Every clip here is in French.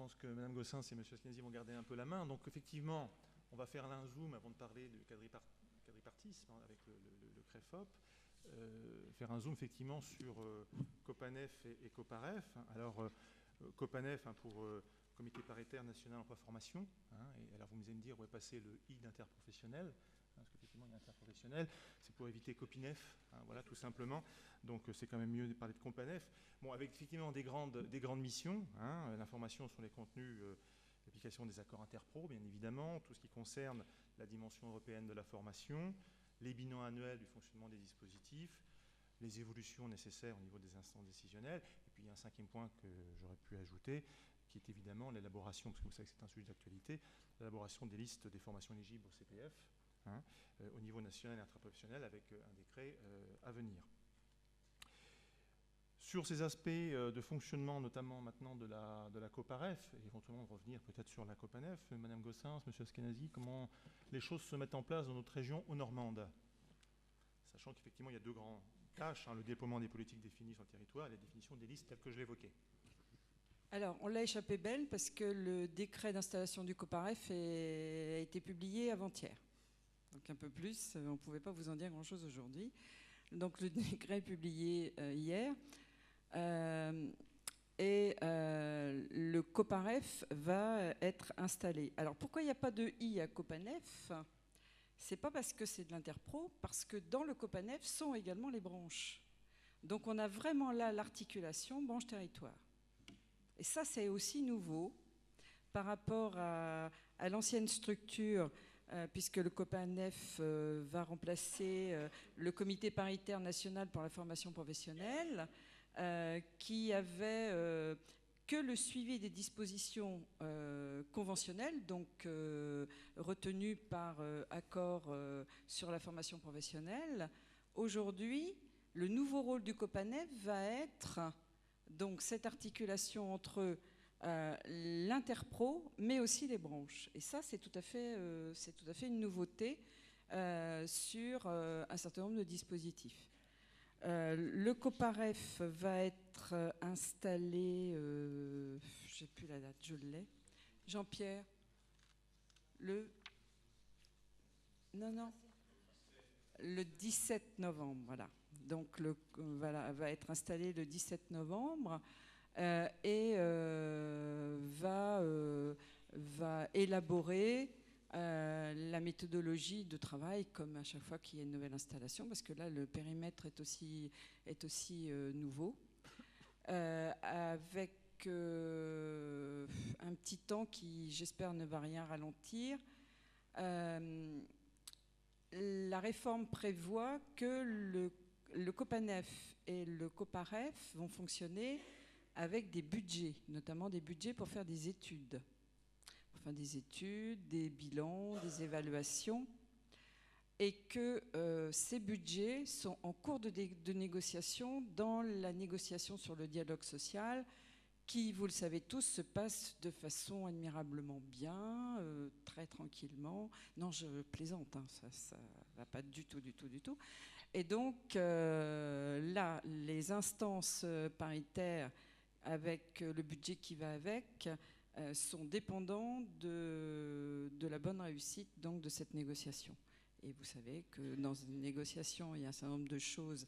pense que Mme Gossens et M. Askenazi vont garder un peu la main. Donc effectivement, on va faire un zoom avant de parler du quadripartisme avec le CREFOP. Faire un zoom effectivement sur Copanef et Coparef. Alors Copanef pour Comité paritaire national emploi formation. Et alors vous allez me dire où est passé le I d'interprofessionnel. Parce qu'effectivement, il y a interprofessionnel, c'est pour éviter Copinef, voilà, tout simplement. Donc, c'est quand même mieux de parler de Companef. Bon, avec effectivement des grandes missions, l'information sur les contenus, l'application des accords interpro, bien évidemment, tout ce qui concerne la dimension européenne de la formation, les bilans annuels du fonctionnement des dispositifs, les évolutions nécessaires au niveau des instances décisionnelles. Et puis, il y a un cinquième point que j'aurais pu ajouter, qui est évidemment l'élaboration, parce que vous savez que c'est un sujet d'actualité, l'élaboration des listes des formations éligibles au CPF, au niveau national et intraprofessionnel avec un décret à venir. Sur ces aspects de fonctionnement, notamment maintenant de la Coparef, et éventuellement de revenir peut-être sur la Copanef, Mme Gossens, M. Askenazi, comment les choses se mettent en place dans notre région au Normande, sachant qu'effectivement il y a deux grandes tâches, le déploiement des politiques définies sur le territoire et la définition des listes telles que je l'évoquais. Alors, on l'a échappé belle parce que le décret d'installation du Coparef a été publié avant-hier. Donc un peu plus, on ne pouvait pas vous en dire grand-chose aujourd'hui. Donc le décret est publié hier. Le Coparef va être installé. Alors pourquoi il n'y a pas de I à Copanef? C'est pas parce que c'est de l'interpro, parce que dans le Copanef sont également les branches. Donc on a vraiment là l'articulation branche-territoire. Et ça, c'est aussi nouveau par rapport à l'ancienne structure, puisque le Copanef va remplacer le Comité paritaire national pour la formation professionnelle, qui avait que le suivi des dispositions conventionnelles, donc retenues par accord sur la formation professionnelle. Aujourd'hui, le nouveau rôle du Copanef va être donc cette articulation entre l'interpro, mais aussi les branches. Et ça, c'est tout à fait une nouveauté sur un certain nombre de dispositifs. Le Coparef va être installé, je n'ai plus la date, je l'ai. Jean-Pierre, le 17 novembre, voilà. Donc, va être installé le 17 novembre et va élaborer la méthodologie de travail, comme à chaque fois qu'il y a une nouvelle installation, parce que là, le périmètre est aussi nouveau, avec un petit temps qui, j'espère, ne va rien ralentir. La réforme prévoit que le Copanef et le Coparef vont fonctionner avec des budgets, notamment des budgets pour faire des études. Enfin, des études, des bilans, des évaluations, et que ces budgets sont en cours de négociation dans la négociation sur le dialogue social, qui, vous le savez tous, se passe de façon admirablement bien, très tranquillement. Non, je plaisante, ça va pas du tout. Et donc, là, les instances paritaires, avec le budget qui va avec, sont dépendants de la bonne réussite donc, de cette négociation. Et vous savez que dans une négociation, il y a un certain nombre de choses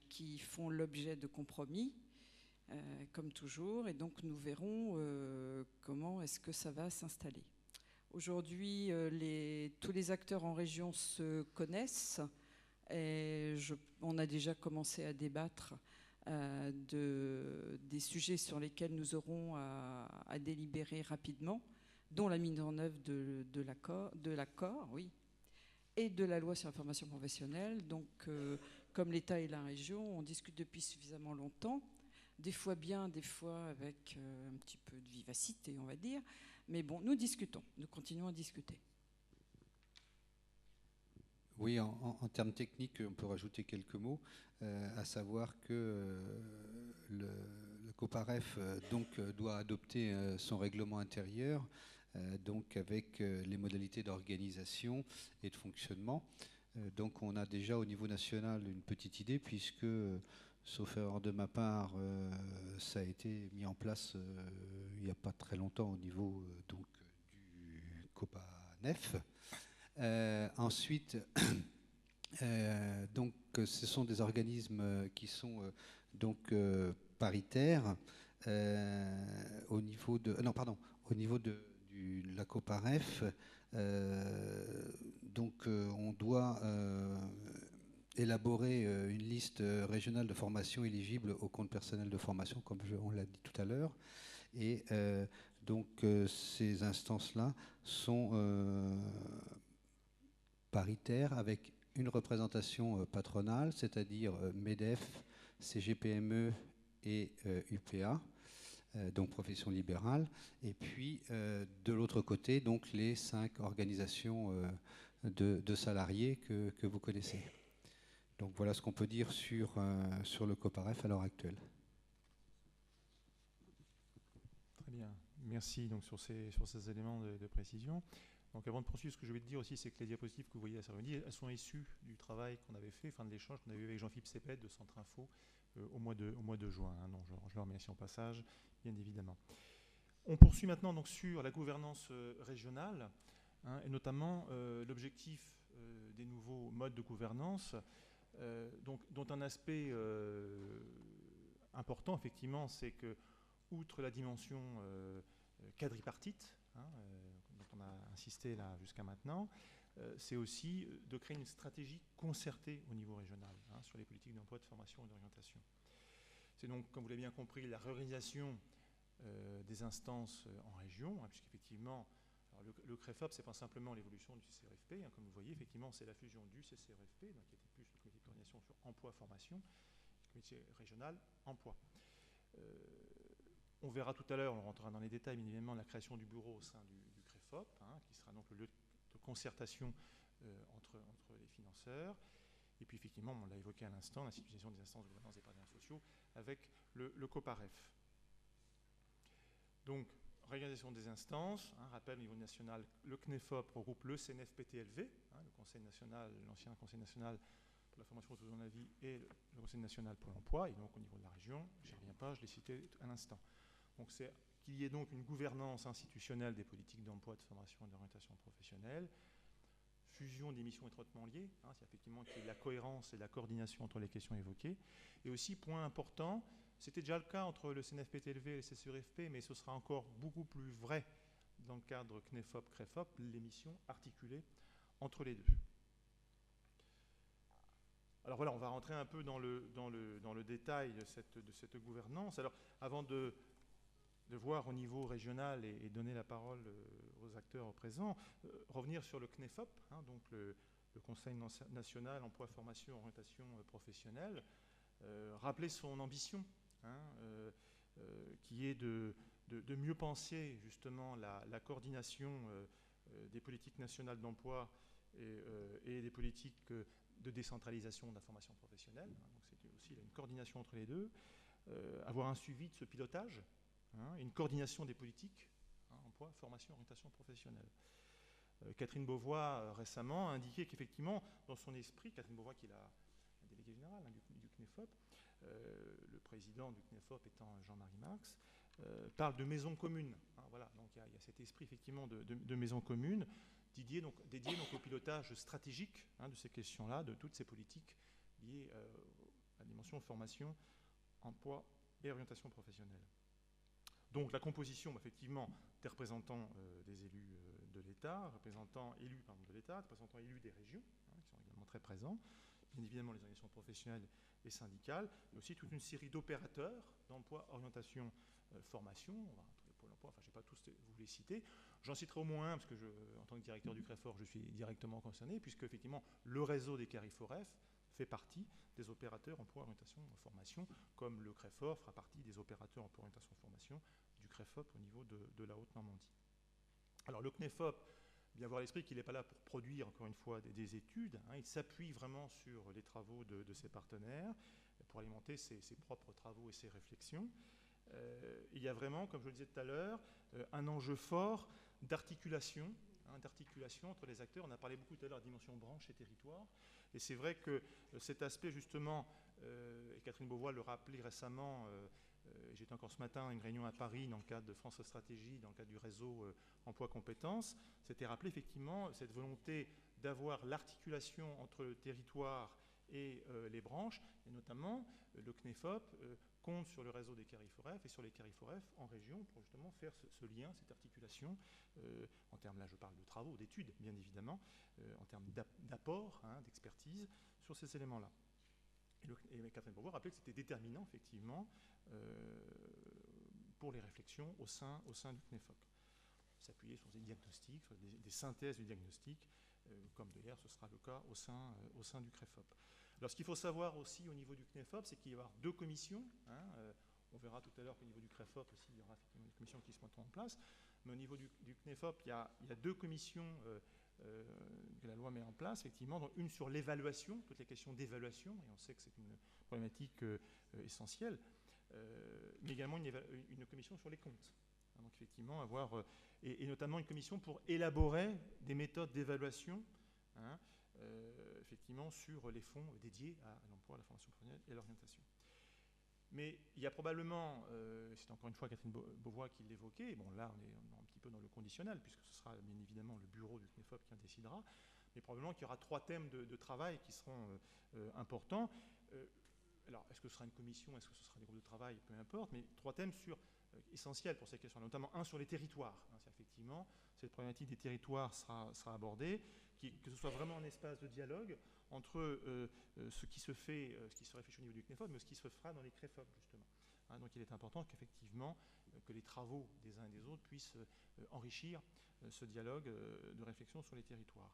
qui font l'objet de compromis, comme toujours, et donc nous verrons comment est-ce que ça va s'installer. Aujourd'hui, tous les acteurs en région se connaissent, et on a déjà commencé à débattre des sujets sur lesquels nous aurons à délibérer rapidement, dont la mise en œuvre de l'accord, oui, et de la loi sur la formation professionnelle. Donc, comme l'État et la région, on discute depuis suffisamment longtemps, des fois bien, des fois avec un petit peu de vivacité, on va dire. Mais bon, nous discutons, nous continuons à discuter. Oui, en termes techniques, on peut rajouter quelques mots, à savoir que le Coparef doit adopter son règlement intérieur, donc avec les modalités d'organisation et de fonctionnement. Donc on a déjà au niveau national une petite idée, puisque sauf erreur de ma part, ça a été mis en place il n'y a pas très longtemps au niveau donc, du COPANEF. Ensuite, donc, ce sont des organismes qui sont donc paritaires au niveau de au niveau de la COPAREF. Donc, on doit élaborer une liste régionale de formation éligible au compte personnel de formation, comme on l'a dit tout à l'heure. Et donc, ces instances-là sont paritaires avec une représentation patronale, c'est-à-dire MEDEF, CGPME et UPA, donc profession libérale, et puis de l'autre côté, donc les 5 organisations de salariés que vous connaissez. Donc voilà ce qu'on peut dire sur le COPAREF à l'heure actuelle. Très bien, merci donc sur ces éléments de précision. Donc avant de poursuivre, ce que je vais te dire aussi, c'est que les diapositives que vous voyez à Cerveny, elles sont issues du travail qu'on avait fait, enfin de l'échange qu'on avait eu avec Jean-Philippe Sepet de Centre Info au mois de juin. Hein, donc je le remercie en passage, bien évidemment. On poursuit maintenant donc sur la gouvernance régionale, hein, et notamment l'objectif des nouveaux modes de gouvernance, dont un aspect important, effectivement, c'est que, outre la dimension quadripartite, hein, dont on a insisté là jusqu'à maintenant, c'est aussi de créer une stratégie concertée au niveau régional, hein, sur les politiques d'emploi, de formation et d'orientation. C'est donc, comme vous l'avez bien compris, la réorganisation des instances en région, hein, puisqu'effectivement, le CREFOP, ce n'est pas simplement l'évolution du CCRFP, hein, comme vous voyez, effectivement, c'est la fusion du CCRFP, donc, qui était plus le comité de coordination sur emploi-formation, le comité régional emploi. On verra tout à l'heure, on rentrera dans les détails, bien évidemment, la création du bureau au sein du CREFOP, hein, qui sera donc le lieu de concertation entre les financeurs. Et puis, effectivement, on l'a évoqué à l'instant, l'institution des instances de gouvernance des partenaires sociaux avec le COPAREF. Donc, réorganisation des instances, hein, rappel au niveau national, le CNEFOP regroupe le CNFPTLV, hein, le Conseil national, l'ancien Conseil national pour la formation tout au long de la vie, et le Conseil national pour l'emploi, et donc au niveau de la région, je n'y reviens pas, je l'ai cité à l'instant. Donc c'est qu'il y ait donc une gouvernance institutionnelle des politiques d'emploi, de formation et d'orientation professionnelle, fusion des missions étroitement liées, hein, c'est effectivement qu'il y ait la cohérence et la coordination entre les questions évoquées, et aussi, point important, c'était déjà le cas entre le CNFPTLV et le CCRFP, mais ce sera encore beaucoup plus vrai dans le cadre CNEFOP-CREFOP, les missions articulées entre les deux. Alors voilà, on va rentrer un peu dans le détail de cette gouvernance. Alors, avant de voir au niveau régional et donner la parole aux acteurs présents, revenir sur le CNEFOP, hein, donc le Conseil national emploi, formation, orientation professionnelle, rappeler son ambition, hein, qui est de mieux penser justement la coordination des politiques nationales d'emploi et des politiques de décentralisation de la formation professionnelle. Hein, donc c'est aussi une coordination entre les deux, avoir un suivi de ce pilotage, hein, une coordination des politiques, hein, emploi, formation, orientation professionnelle. Catherine Beauvois récemment a indiqué qu'effectivement, dans son esprit, Catherine Beauvois qui est la déléguée générale, hein, du CNEFOP, le président du CNEFOP étant Jean-Marie Marx, parle de maison commune. Hein, voilà, donc il y a cet esprit effectivement de maison commune, dédié donc au pilotage stratégique, hein, de ces questions-là, de toutes ces politiques liées à la dimension formation, emploi et orientation professionnelle. Donc la composition, effectivement, des représentants des élus de l'État, représentants élus de l'État, représentants élus des régions, hein, qui sont également très présents, bien évidemment les organisations professionnelles et syndicales, mais aussi toute une série d'opérateurs d'emploi, orientation, formation. On va retrouver Pôle emploi, enfin je ne vais pas tous vous les citer. J'en citerai au moins un, parce que en tant que directeur du CREFOR, je suis directement concerné, puisque effectivement le réseau des CARIFOREF fait partie des opérateurs emploi, orientation, formation, comme le CREFOR fera partie des opérateurs emploi, orientation, formation du CREFOP au niveau de la Haute-Normandie. Alors le CNEFOP, bien avoir à l'esprit qu'il n'est pas là pour produire, encore une fois, des études, hein, il s'appuie vraiment sur les travaux de ses partenaires pour alimenter ses propres travaux et ses réflexions. Il y a vraiment, comme je le disais tout à l'heure, un enjeu fort d'articulation, hein, entre les acteurs. On a parlé beaucoup tout à l'heure de la dimension branche et territoire, et c'est vrai que cet aspect justement et Catherine Beauvois le rappelait récemment, j'étais encore ce matin à une réunion à Paris dans le cadre de France Stratégie, dans le cadre du réseau emploi compétences, c'était rappelé effectivement cette volonté d'avoir l'articulation entre le territoire et les branches, et notamment le CNEFOP compte sur le réseau des CARIFOREF et sur les CARIFOREF en région pour justement faire ce lien, cette articulation, en termes, là je parle de travaux, d'études bien évidemment, en termes d'apport, d'expertise sur ces éléments-là. Et Catherine Beauvois rappelait que c'était déterminant effectivement pour les réflexions au sein du CNEFOP. S'appuyer sur des diagnostics, sur des synthèses du diagnostic, comme d'ailleurs ce sera le cas au sein du CREFOP. Alors ce qu'il faut savoir aussi au niveau du CNEFOP, c'est qu'il va y avoir deux commissions. On verra tout à l'heure qu'au niveau du CREFOP aussi, il y aura effectivement des commissions qui se mettront en place. Mais au niveau du CNEFOP, il y a deux commissions que la loi met en place, effectivement, donc une sur l'évaluation, toutes les questions d'évaluation, et on sait que c'est une problématique essentielle, mais également une commission sur les comptes. Donc effectivement, avoir, et notamment une commission pour élaborer des méthodes d'évaluation, effectivement, sur les fonds dédiés à l'emploi, à la formation professionnelle et à l'orientation. Mais il y a probablement, c'est encore une fois Catherine Beauvois qui l'évoquait, bon là on est un petit peu dans le conditionnel, puisque ce sera bien évidemment le bureau du CNEFOP qui en décidera, mais probablement qu'il y aura 3 thèmes de travail qui seront importants. Alors, est-ce que ce sera une commission, est-ce que ce sera des groupes de travail, peu importe, mais 3 thèmes essentiels pour ces questions, notamment un sur les territoires. Effectivement, cette problématique des territoires sera abordée, que ce soit vraiment un espace de dialogue entre ce qui se fait, ce qui se réfléchit au niveau du CNEFOP, mais ce qui se fera dans les CREFOP, justement. Donc il est important qu'effectivement, que les travaux des uns et des autres puissent enrichir ce dialogue de réflexion sur les territoires.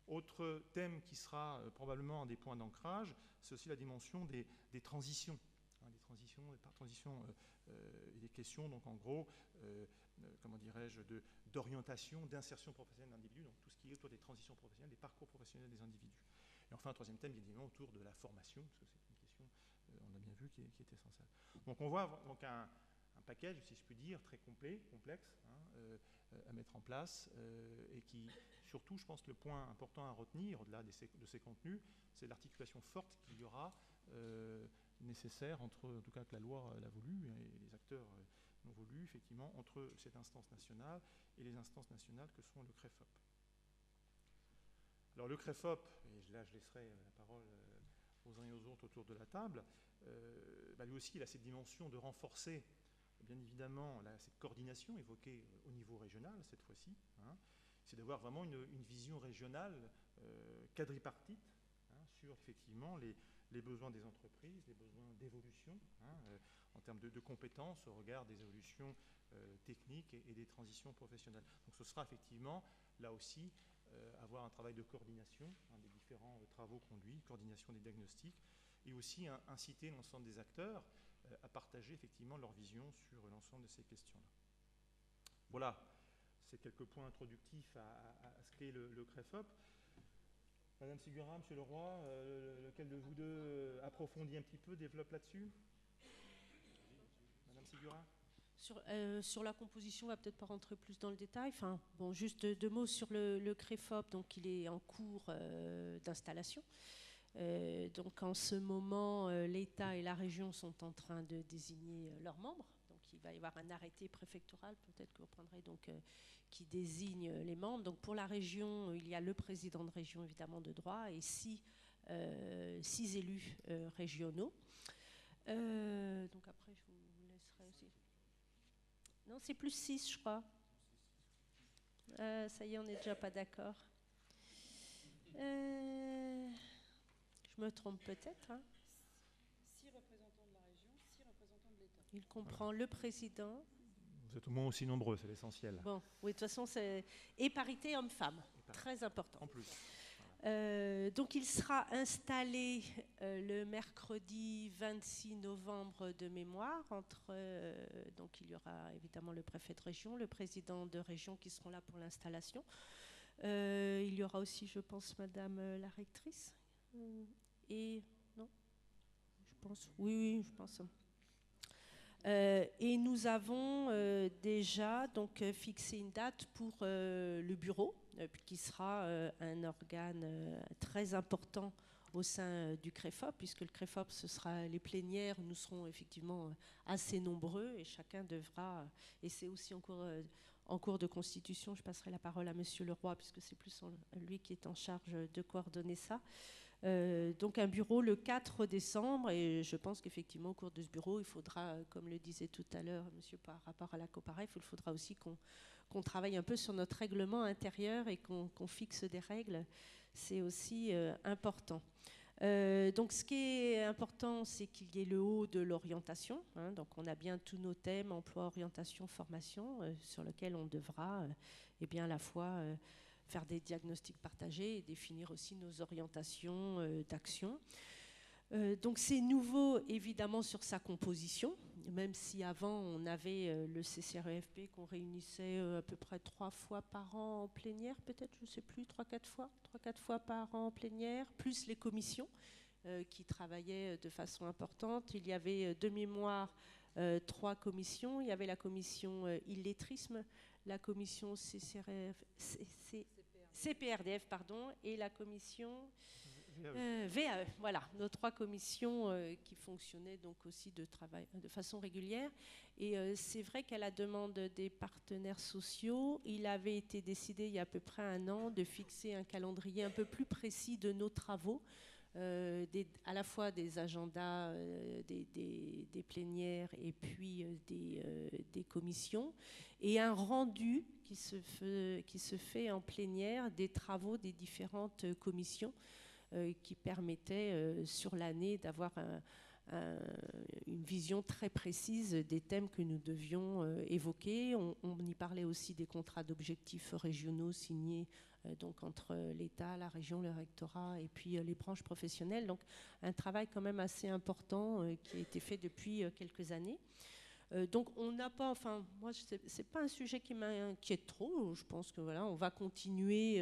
Autre thème qui sera probablement un des points d'ancrage, c'est aussi la dimension des transitions. Et des questions, donc en gros, comment dirais-je, d'orientation, d'insertion professionnelle d'individus, donc tout ce qui est autour des transitions professionnelles, des parcours professionnels des individus. Et enfin, un troisième thème, bien évidemment, autour de la formation, parce que c'est une question, on a bien vu, qui est essentielle. Donc on voit donc un package, si je puis dire, très complet, complexe, à mettre en place, et qui, surtout, je pense que le point important à retenir, au-delà de ces contenus, c'est l'articulation forte qu'il y aura nécessaire entre, en tout cas que la loi l'a voulu, et les acteurs l'ont voulu, effectivement, entre cette instance nationale et les instances nationales que sont le CREFOP. Alors le CREFOP, et là je laisserai la parole aux uns et aux autres autour de la table, lui aussi il a cette dimension de renforcer, bien évidemment, cette coordination évoquée au niveau régional cette fois-ci, c'est d'avoir vraiment une vision régionale quadripartite sur effectivement les besoins des entreprises, les besoins d'évolution en termes de compétences au regard des évolutions techniques et des transitions professionnelles. Donc ce sera effectivement là aussi avoir un travail de coordination des différents travaux conduits, coordination des diagnostics, et aussi inciter l'ensemble des acteurs à partager effectivement leur vision sur l'ensemble de ces questions-là. Voilà, c'est quelques points introductifs à ce qu'est le CREFOP. Madame Sigura, Monsieur Leroy, lequel de vous deux approfondit un petit peu, développe là-dessus? Madame Sigura? Sur la composition, on va peut-être pas rentrer plus dans le détail. Enfin, bon, juste 2 mots sur le CREFOP. Donc, il est en cours d'installation. Donc, en ce moment, l'État et la région sont en train de désigner leurs membres. Donc, il va y avoir un arrêté préfectoral, peut-être que vous prendrez, donc, qui désigne les membres. Donc, pour la région, il y a le président de région, évidemment, de droit, et 6 élus régionaux. Donc, après, je vous laisserai aussi. Non, c'est plus 6, je crois. Ça y est, on n'est déjà pas d'accord. Je me trompe peut-être. 6 représentants de la région, 6 représentants de l'État. Il comprend le président. Vous êtes au moins aussi nombreux, c'est l'essentiel. Bon, oui, de toute façon, c'est... Et parité homme-femme, très important. En plus. Donc il sera installé le mercredi 26 novembre de mémoire. Donc il y aura évidemment le préfet de région, le président de région qui seront là pour l'installation. Il y aura aussi, je pense, madame la rectrice. Et non, je pense. Oui, je pense. Et nous avons déjà donc fixé une date pour le bureau, qui sera un organe très important au sein du CREFOP, puisque le CREFOP, ce sera les plénières, nous serons effectivement assez nombreux et chacun devra, et c'est aussi en cours de constitution, je passerai la parole à Monsieur Leroy, puisque c'est plus lui qui est en charge de coordonner ça. Donc un bureau le 4 décembre, et je pense qu'effectivement au cours de ce bureau, il faudra, comme le disait tout à l'heure monsieur par rapport à la COPAREF, il faudra aussi qu'on travaille un peu sur notre règlement intérieur et qu'on fixe des règles. C'est aussi important. Donc ce qui est important, c'est qu'il y ait le haut de l'orientation, hein, donc on a bien tous nos thèmes, emploi, orientation, formation, sur lesquels on devra eh bien, à la fois faire des diagnostics partagés et définir aussi nos orientations d'action. Donc c'est nouveau évidemment sur sa composition, même si avant on avait le CCREFP qu'on réunissait à peu près 3 fois par an en plénière, peut-être, je ne sais plus, 3-4 fois par an en plénière, plus les commissions qui travaillaient de façon importante. Il y avait de mémoire 3 commissions, il y avait la commission illettrisme, la commission CPRDF, pardon, et la commission VAE. Voilà, nos 3 commissions qui fonctionnaient donc aussi de façon régulière. Et c'est vrai qu'à la demande des partenaires sociaux, il avait été décidé il y a à peu près 1 an de fixer un calendrier un peu plus précis de nos travaux, à la fois des agendas des plénières et puis des commissions, et un rendu qui se fait en plénière des travaux des différentes commissions qui permettait sur l'année d'avoir une vision très précise des thèmes que nous devions évoquer. On y parlait aussi des contrats d'objectifs régionaux signés donc entre l'État, la région, le rectorat et puis les branches professionnelles. Donc un travail quand même assez important qui a été fait depuis quelques années. Donc on n'a pas, enfin moi c'est pas un sujet qui m'inquiète trop. Je pense que voilà, on va continuer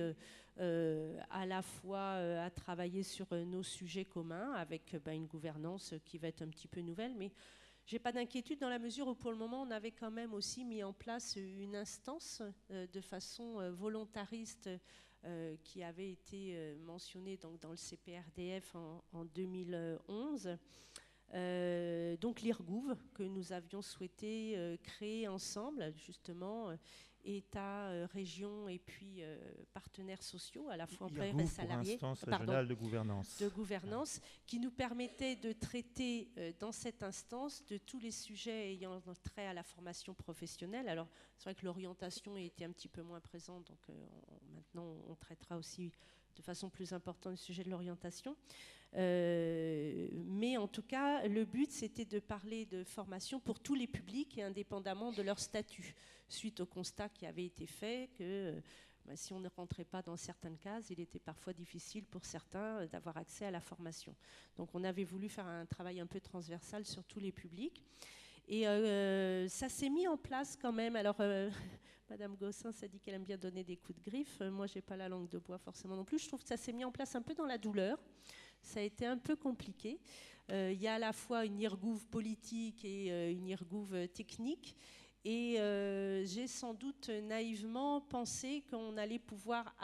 à la fois à travailler sur nos sujets communs avec une gouvernance qui va être un petit peu nouvelle, mais j'ai pas d'inquiétude dans la mesure où pour le moment on avait quand même aussi mis en place une instance de façon volontariste qui avait été mentionnée donc dans le CPRDF en 2011. Donc l'IRGOUV que nous avions souhaité créer ensemble, justement, État, région et puis partenaires sociaux, à la fois employeurs et salariés. Instance régionale de gouvernance. De gouvernance, qui nous permettait de traiter dans cette instance de tous les sujets ayant trait à la formation professionnelle. Alors c'est vrai que l'orientation était un petit peu moins présente, donc maintenant on traitera aussi de façon plus importante le sujet de l'orientation. Mais en tout cas, le but, c'était de parler de formation pour tous les publics et indépendamment de leur statut, suite au constat qui avait été fait que si on ne rentrait pas dans certaines cases, il était parfois difficile pour certains d'avoir accès à la formation. Donc on avait voulu faire un travail un peu transversal sur tous les publics. Et ça s'est mis en place quand même. Alors, Madame Gossin s'est dit qu'elle aime bien donner des coups de griffe. Moi, je n'ai pas la langue de bois forcément non plus. Je trouve que ça s'est mis en place un peu dans la douleur. Ça a été un peu compliqué. Il y a à la fois une IRGOUV politique et une IRGOUV technique. Et j'ai sans doute naïvement pensé qu'on allait pouvoir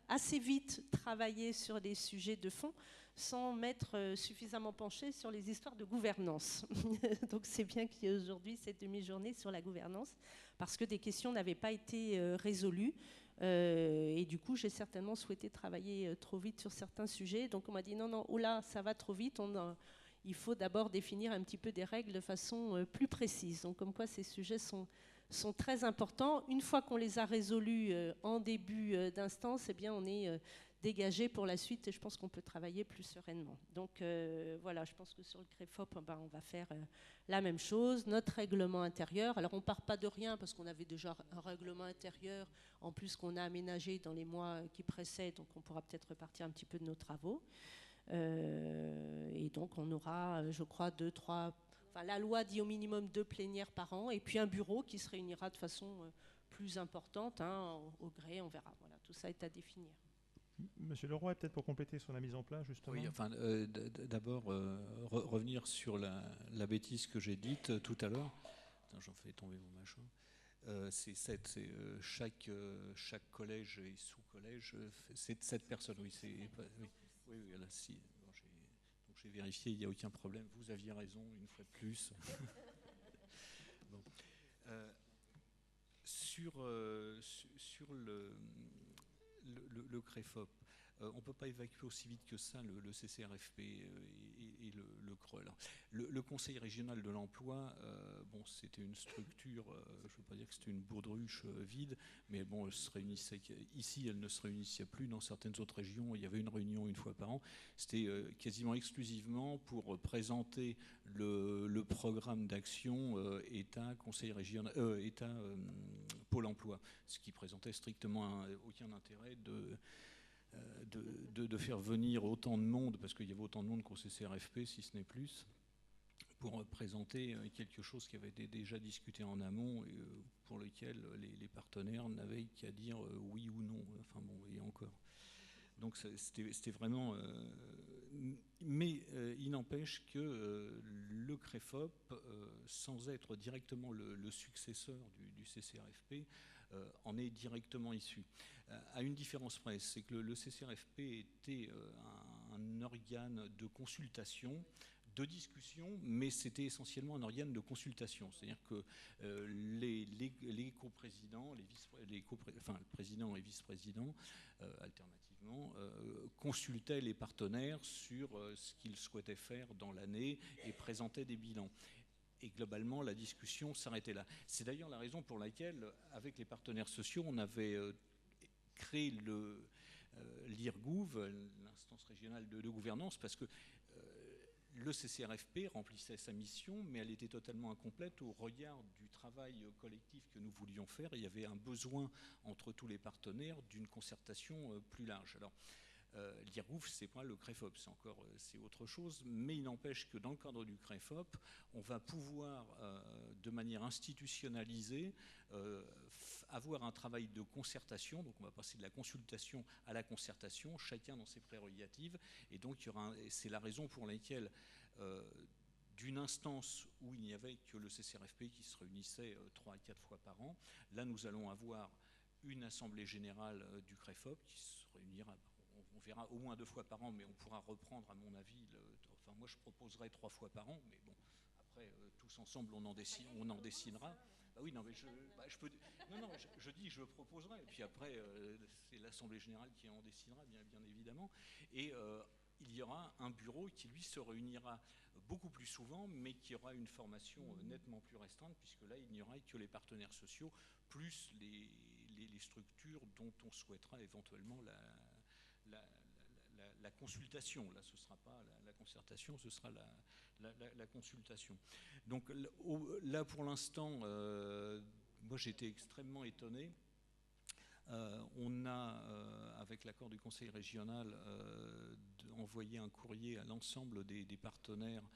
assez vite travailler sur des sujets de fond sans m'être suffisamment penché sur les histoires de gouvernance. Donc c'est bien qu'il y ait aujourd'hui cette demi-journée sur la gouvernance, parce que des questions n'avaient pas été résolues. Et du coup, j'ai certainement souhaité travailler trop vite sur certains sujets. Donc on m'a dit non, oula, ça va trop vite, il faut d'abord définir un petit peu des règles de façon plus précise. Donc comme quoi ces sujets sont très importants. Une fois qu'on les a résolus en début d'instance, eh bien on est dégagé pour la suite et je pense qu'on peut travailler plus sereinement. Donc voilà, je pense que sur le CREFOP, on va faire la même chose. Notre règlement intérieur, alors on ne part pas de rien parce qu'on avait déjà un règlement intérieur, en plus qu'on a aménagé dans les mois qui précèdent, donc on pourra peut-être repartir un petit peu de nos travaux. Et donc on aura, je crois, 2, 3... Enfin, la loi dit au minimum 2 plénières par an et puis un bureau qui se réunira de façon plus importante, au gré, on verra. Voilà, tout ça est à définir. Monsieur Leroy, peut-être pour compléter sur la mise en place, justement. Oui, enfin, d'abord, revenir sur la bêtise que j'ai dite tout à l'heure. Attends, j'en fais tomber mon machin. Chaque collège et sous-collège, c'est 7 personnes. Oui, oui, là, si. Bon, j'ai vérifié, il n'y a aucun problème. Vous aviez raison, une fois de plus. Bon. Sur le CREFOP, on ne peut pas évacuer aussi vite que ça le CCRFP et le CRE. Le Conseil régional de l'emploi, bon, c'était une structure, je ne veux pas dire que c'était une bourdruche vide, mais bon, elle se réunissait, ici, elle ne se réunissait plus. Dans certaines autres régions, il y avait une réunion une fois par an. C'était quasiment exclusivement pour présenter le programme d'action État, Conseil régional, État, Pôle emploi, ce qui présentait strictement aucun intérêt de faire venir autant de monde, parce qu'il y avait autant de monde qu'au CCRFP, si ce n'est plus, pour présenter quelque chose qui avait été déjà discuté en amont et pour lequel les partenaires n'avaient qu'à dire oui ou non. Enfin bon, et encore. Donc c'était vraiment... mais il n'empêche que le CREFOP, sans être directement le successeur du CCRFP, en est directement issu. À une différence près, c'est que le CCRFP était un organe de consultation, de discussion, mais c'était essentiellement un organe de consultation. C'est-à-dire que les coprésidents, enfin, le président et vice-président, alternativement, consultaient les partenaires sur ce qu'ils souhaitaient faire dans l'année et présentaient des bilans. Et globalement, la discussion s'arrêtait là. C'est d'ailleurs la raison pour laquelle, avec les partenaires sociaux, on avait créé l'IRGOUV, l'instance régionale de gouvernance, parce que le CCRFP remplissait sa mission, mais elle était totalement incomplète au regard du travail collectif que nous voulions faire. Il y avait un besoin entre tous les partenaires d'une concertation plus large. Alors, l'IRGOUV, c'est pas le CREFOP, c'est autre chose, mais il n'empêche que dans le cadre du CREFOP, on va pouvoir, de manière institutionnalisée, avoir un travail de concertation. Donc on va passer de la consultation à la concertation, chacun dans ses prérogatives, et donc c'est la raison pour laquelle d'une instance où il n'y avait que le CCRFP qui se réunissait 3 à 4 fois par an, là nous allons avoir une assemblée générale du CREFOP qui se réunira, on verra au moins 2 fois par an, mais on pourra reprendre, à mon avis, enfin moi je proposerai 3 fois par an, mais bon, après tous ensemble on en dessinera. Bah oui, non, mais je dis je proposerai, et puis après c'est l'Assemblée générale qui en décidera, bien évidemment, et il y aura un bureau qui lui se réunira beaucoup plus souvent, mais qui aura une formation nettement plus restreinte, puisque là il n'y aura que les partenaires sociaux, plus les structures dont on souhaitera éventuellement la consultation. Là, ce ne sera pas la concertation, ce sera la consultation. Donc là, pour l'instant, moi j'étais extrêmement étonné. On a, avec l'accord du Conseil régional, envoyé un courrier à l'ensemble des partenaires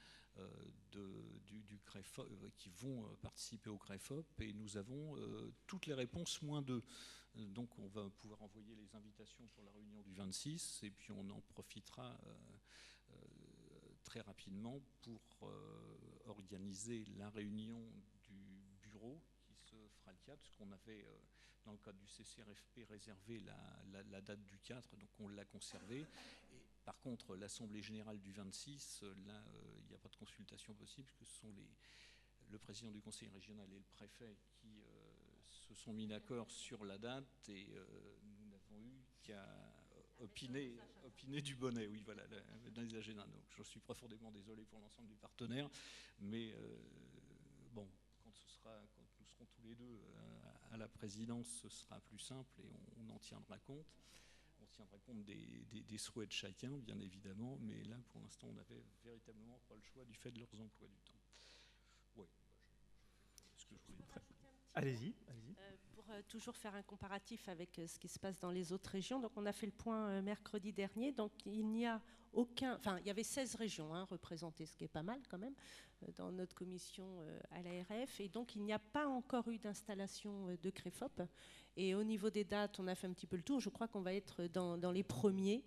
du CREFOP qui vont participer au CREFOP, et nous avons toutes les réponses -2. Donc on va pouvoir envoyer les invitations pour la réunion du 26, et puis on en profitera très rapidement pour organiser la réunion du bureau qui se fera le 4, parce qu'on avait, dans le cadre du CCRFP, réservé la date du 4, donc on l'a conservée. Et par contre, l'Assemblée générale du 26, là, il n'y a pas de consultation possible, puisque ce sont le président du conseil régional et le préfet qui se sont mis d'accord sur la date, et nous n'avons eu qu'à opiner du bonnet, oui, voilà, dans les agendas. Donc je suis profondément désolé pour l'ensemble des partenaires, mais bon, quand nous serons tous les deux à la présidence, ce sera plus simple, et on en tiendra compte. On tiendra compte des souhaits de chacun, bien évidemment, mais là, pour l'instant, on n'avait véritablement pas le choix du fait de leurs emplois du temps. Oui, ce que je voulais dire. Allez-y. Pour toujours faire un comparatif avec ce qui se passe dans les autres régions, donc on a fait le point mercredi dernier, donc il n'y a il y avait 16 régions représentées, ce qui est pas mal quand même, dans notre commission à l'ARF, et donc il n'y a pas encore eu d'installation de CREFOP, et au niveau des dates, on a fait un petit peu le tour, je crois qu'on va être dans les premiers.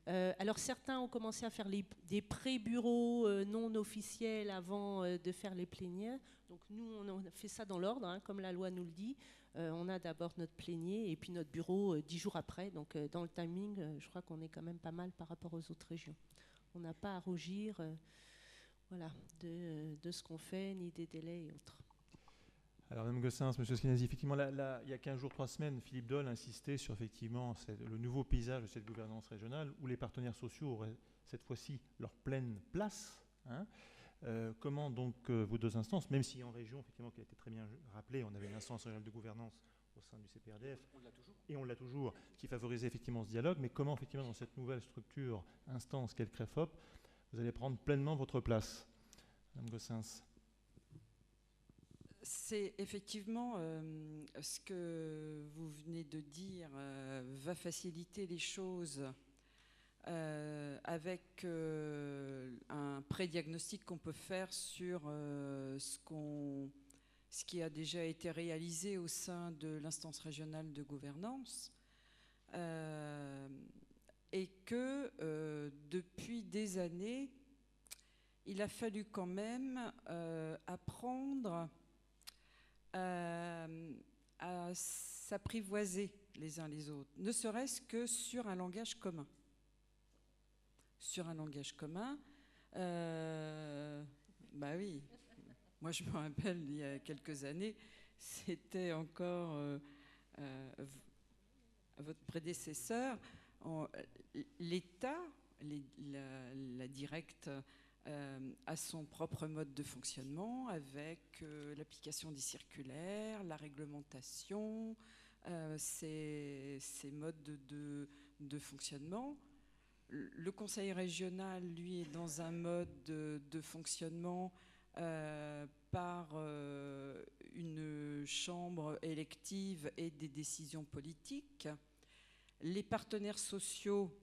Alors certains ont commencé à faire des pré-bureaux non officiels avant de faire les plénières. Donc nous, on a fait ça dans l'ordre, comme la loi nous le dit. On a d'abord notre plénier et puis notre bureau 10 jours après. Donc dans le timing, je crois qu'on est quand même pas mal par rapport aux autres régions. On n'a pas à rougir voilà, de ce qu'on fait, ni des délais et autres. Alors, Mme Gossens, M. Skenazy, effectivement, il y a 15 jours, 3 semaines, Philippe Doll insistait sur effectivement le nouveau paysage de cette gouvernance régionale où les partenaires sociaux auraient cette fois-ci leur pleine place. Hein. Comment donc vos deux instances, même si en région, effectivement, qui a été très bien rappelé, on avait une instance régionale de gouvernance au sein du CPRDF, et on l'a toujours, qui favorisait effectivement ce dialogue, mais comment effectivement dans cette nouvelle structure, instance qu'est le CREFOP, vous allez prendre pleinement votre place, Mme Gossens? C'est effectivement ce que vous venez de dire va faciliter les choses avec un pré-diagnostic qu'on peut faire sur ce qui a déjà été réalisé au sein de l'instance régionale de gouvernance et que depuis des années, il a fallu quand même apprendre à s'apprivoiser les uns les autres, ne serait-ce que sur un langage commun. Sur un langage commun, bah oui, moi je me rappelle il y a quelques années, c'était encore votre prédécesseur, l'État, la directe, a son propre mode de fonctionnement avec l'application des circulaires, la réglementation, ses modes de fonctionnement. Le conseil régional, lui, est dans un mode de fonctionnement par une chambre élective et des décisions politiques. Les partenaires sociaux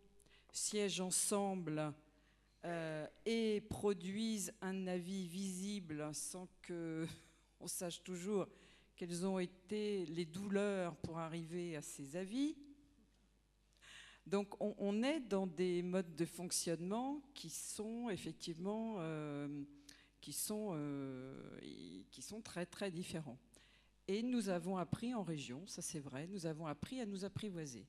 siègent ensemble et produisent un avis visible sans qu'on sache toujours quelles ont été les douleurs pour arriver à ces avis. Donc on est dans des modes de fonctionnement qui sont effectivement qui sont très très différents. Et nous avons appris en région, ça c'est vrai, nous avons appris à nous apprivoiser.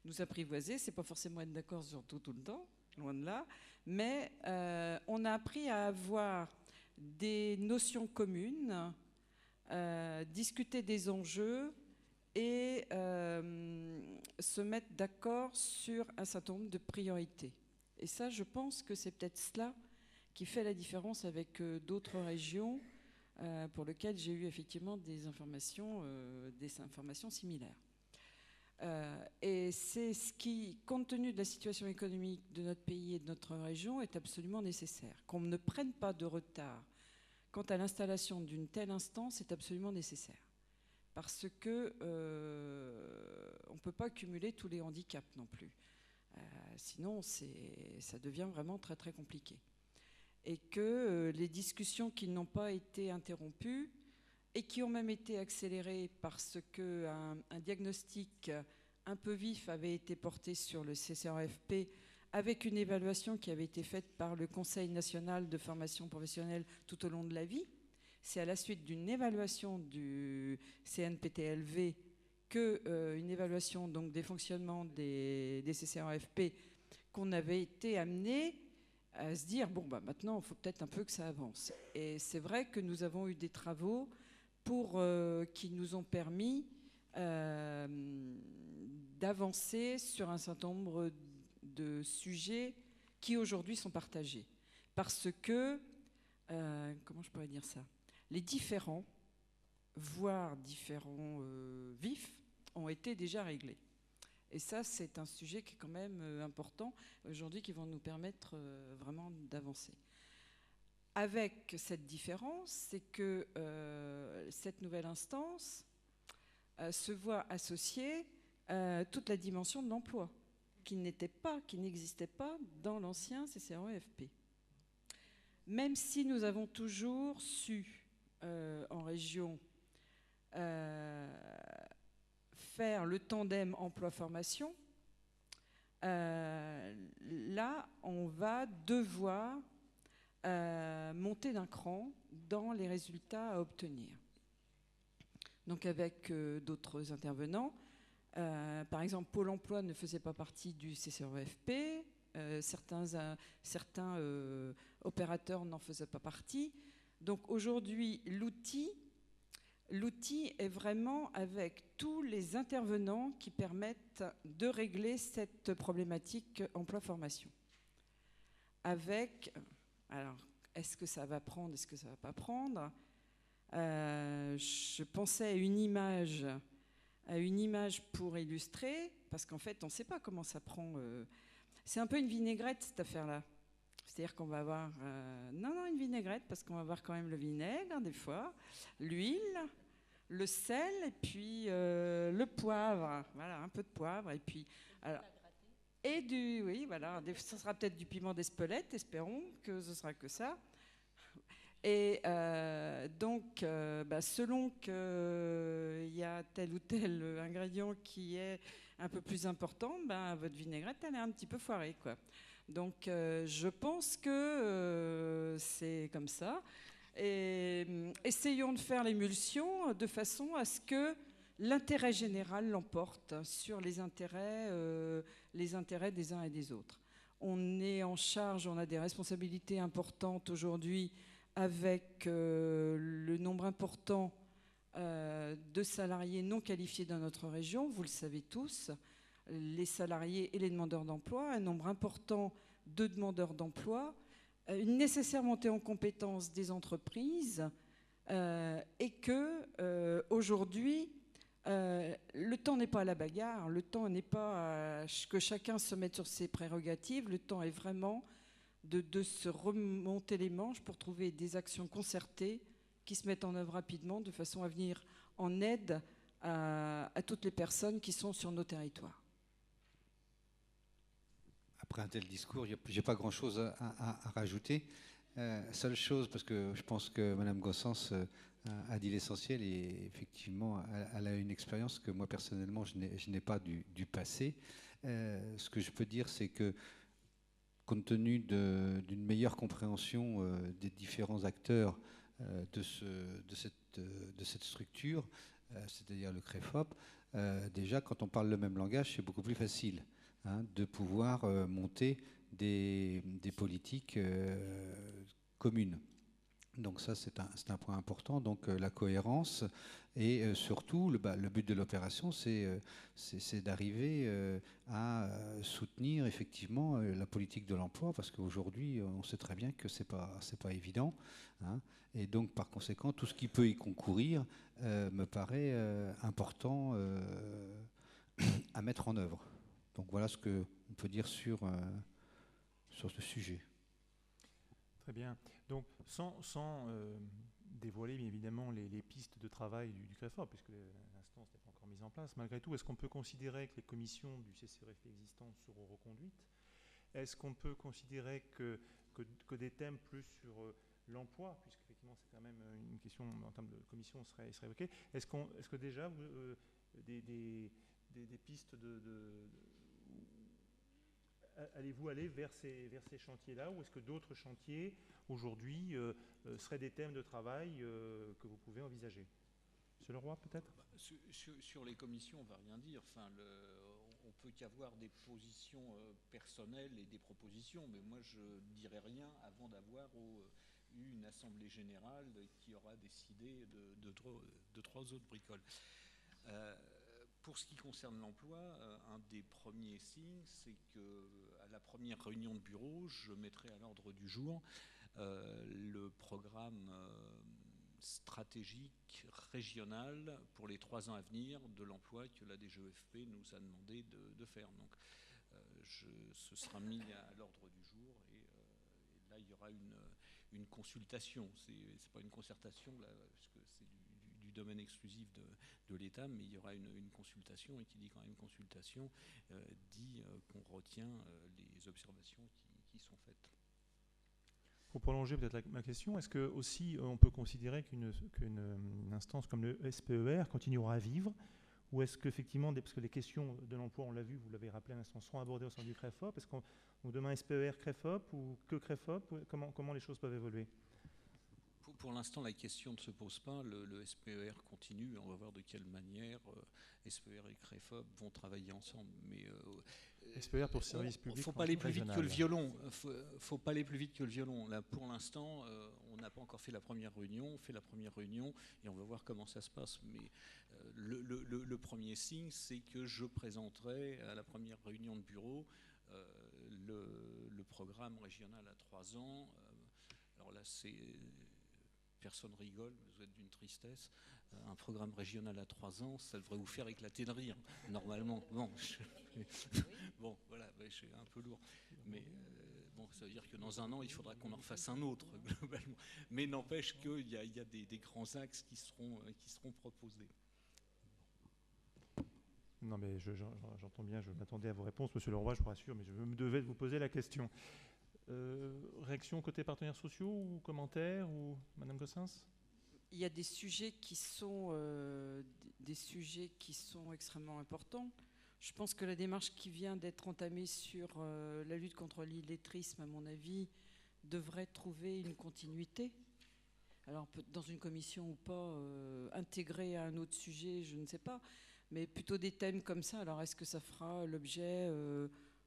Nous apprivoiser, c'est pas forcément être d'accord sur tout le temps, loin de là, mais on a appris à avoir des notions communes, discuter des enjeux et se mettre d'accord sur un certain nombre de priorités. Et ça, je pense que c'est peut-être cela qui fait la différence avec d'autres régions pour lesquelles j'ai eu effectivement des informations similaires. Et c'est ce qui, compte tenu de la situation économique de notre pays et de notre région, est absolument nécessaire. Qu'on ne prenne pas de retard quant à l'installation d'une telle instance est absolument nécessaire. Parce que on ne peut pas cumuler tous les handicaps non plus. Sinon, ça devient vraiment très très compliqué. Et que les discussions qui n'ont pas été interrompues et qui ont même été accélérées parce qu'un diagnostic un peu vif avait été porté sur le CCRFP avec une évaluation qui avait été faite par le Conseil national de formation professionnelle tout au long de la vie. C'est à la suite d'une évaluation du CNPTLV qu'une évaluation donc, des fonctionnements des CCRFP qu'on avait été amené à se dire, bon, bah, maintenant, il faut peut-être un peu que ça avance. Et c'est vrai que nous avons eu des travaux qui nous ont permis d'avancer sur un certain nombre de sujets qui aujourd'hui sont partagés. Parce que, comment je pourrais dire ça ? Les différents, voire différents vifs, ont été déjà réglés. Et ça, c'est un sujet qui est quand même important aujourd'hui, qui va nous permettre vraiment d'avancer. Avec cette différence, c'est que cette nouvelle instance se voit associer toute la dimension de l'emploi, qui n'existait pas dans l'ancien CCREFP. Même si nous avons toujours su, en région, faire le tandem emploi-formation, là, on va devoir monter d'un cran dans les résultats à obtenir. Donc avec d'autres intervenants, par exemple, Pôle emploi ne faisait pas partie du CCREFP, Certains opérateurs n'en faisaient pas partie. Donc aujourd'hui, l'outil est vraiment avec tous les intervenants qui permettent de régler cette problématique emploi-formation. Alors, est-ce que ça va prendre, est-ce que ça ne va pas prendre ? Je pensais à une image pour illustrer, parce qu'en fait, on ne sait pas comment ça prend. C'est un peu une vinaigrette, cette affaire-là. C'est-à-dire qu'on va avoir... non, une vinaigrette, parce qu'on va avoir quand même le vinaigre, des fois, l'huile, le sel, et puis le poivre. Voilà, un peu de poivre, et puis... Alors, oui, voilà, ce sera peut-être du piment d'Espelette, espérons que ce sera que ça. Et donc, selon qu'il y a tel ou tel ingrédient qui est un peu plus important, votre vinaigrette, elle est un petit peu foirée, quoi. Donc, je pense que c'est comme ça. Et essayons de faire l'émulsion de façon à ce que l'intérêt général l'emporte sur les intérêts des uns et des autres. On est en charge, on a des responsabilités importantes aujourd'hui avec le nombre important de salariés non qualifiés dans notre région, vous le savez tous, les salariés et les demandeurs d'emploi, un nombre important de demandeurs d'emploi, une nécessaire montée en compétences des entreprises, et que aujourd'hui, le temps n'est pas à la bagarre, le temps n'est pas à que chacun se mette sur ses prérogatives, le temps est vraiment de se remonter les manches pour trouver des actions concertées qui se mettent en œuvre rapidement de façon à venir en aide à toutes les personnes qui sont sur nos territoires. Après un tel discours, je n'ai pas grand-chose à rajouter. Seule chose, parce que je pense que Mme Gossens a dit l'essentiel, et effectivement, elle a une expérience que moi, personnellement, je n'ai pas du passé. Ce que je peux dire, c'est que compte tenu d'une meilleure compréhension des différents acteurs de cette structure, c'est-à-dire le CREFOP, déjà, quand on parle le même langage, c'est beaucoup plus facile de pouvoir monter des politiques communes. Donc ça, c'est un point important. Donc la cohérence et surtout, le but de l'opération, c'est d'arriver à soutenir effectivement la politique de l'emploi, parce qu'aujourd'hui, on sait très bien que c'est pas évident. Et donc, par conséquent, tout ce qui peut y concourir me paraît important à mettre en œuvre. Donc voilà ce qu'on peut dire sur ce sujet. Très bien. Donc, sans dévoiler bien évidemment les pistes de travail du CREFOP, puisque l'instance n'est pas encore mise en place, malgré tout, est-ce qu'on peut considérer que les commissions du CCRFP existantes seront reconduites ? Est-ce qu'on peut considérer que des thèmes plus sur l'emploi, puisqu'effectivement c'est quand même une question en termes de commission serait évoquée, est-ce que déjà des pistes allez-vous aller vers ces chantiers-là, ou est-ce que d'autres chantiers, aujourd'hui, seraient des thèmes de travail que vous pouvez envisager ? Monsieur Leroy, peut-être ? Sur les commissions, on ne va rien dire. Enfin, on peut qu'avoir des positions personnelles et des propositions, mais moi, je ne dirai rien avant d'avoir eu une assemblée générale qui aura décidé de trois autres bricoles. Pour ce qui concerne l'emploi, un des premiers signes, c'est qu'à la première réunion de bureau, je mettrai à l'ordre du jour le programme stratégique régional pour les 3 ans à venir de l'emploi que la DGEFP nous a demandé de faire. Donc, ce sera mis à l'ordre du jour, et là, il y aura une consultation. C'est pas une concertation, là, puisque c'est du domaine exclusif de l'État, mais il y aura une consultation, et qui dit quand même consultation, dit qu'on retient les observations qui sont faites. Pour prolonger peut-être ma question, est-ce que aussi on peut considérer qu'une instance comme le SPER continuera à vivre, ou est-ce qu'effectivement, parce que les questions de l'emploi, on l'a vu, vous l'avez rappelé à l'instant, seront abordées au sein du CREFOP, est-ce qu'on demain SPER, CREFOP, ou que CREFOP, comment les choses peuvent évoluer ? Pour l'instant, la question ne se pose pas. Le SPER continue. On va voir de quelle manière SPER et CREFOP vont travailler ensemble. Mais SPER pour service public. Il ne faut pas aller plus vite que le violon. Faut pas aller plus vite que le violon. Là, pour l'instant, on n'a pas encore fait la première réunion. On fait la première réunion et on va voir comment ça se passe. Mais le premier signe, c'est que je présenterai à la première réunion de bureau le programme régional à 3 ans. Alors là, personne rigole, vous êtes d'une tristesse. Un programme régional à 3 ans, ça devrait vous faire éclater de rire, normalement. Bon, voilà, je suis un peu lourd. Mais bon, ça veut dire que dans 1 an, il faudra qu'on en refasse un autre, globalement. Mais n'empêche qu'il y a des grands axes qui seront proposés. Non, mais j'entends bien, je m'attendais à vos réponses, Monsieur Leroy, je vous rassure, mais je me devais de vous poser la question. Réaction côté partenaires sociaux ou commentaires ou Madame Gossens? Il y a des sujets qui sont extrêmement importants. Je pense que la démarche qui vient d'être entamée sur la lutte contre l'illettrisme, à mon avis, devrait trouver une continuité. Alors, dans une commission ou pas, intégrée à un autre sujet, je ne sais pas, mais plutôt des thèmes comme ça. Alors, est-ce que ça fera l'objet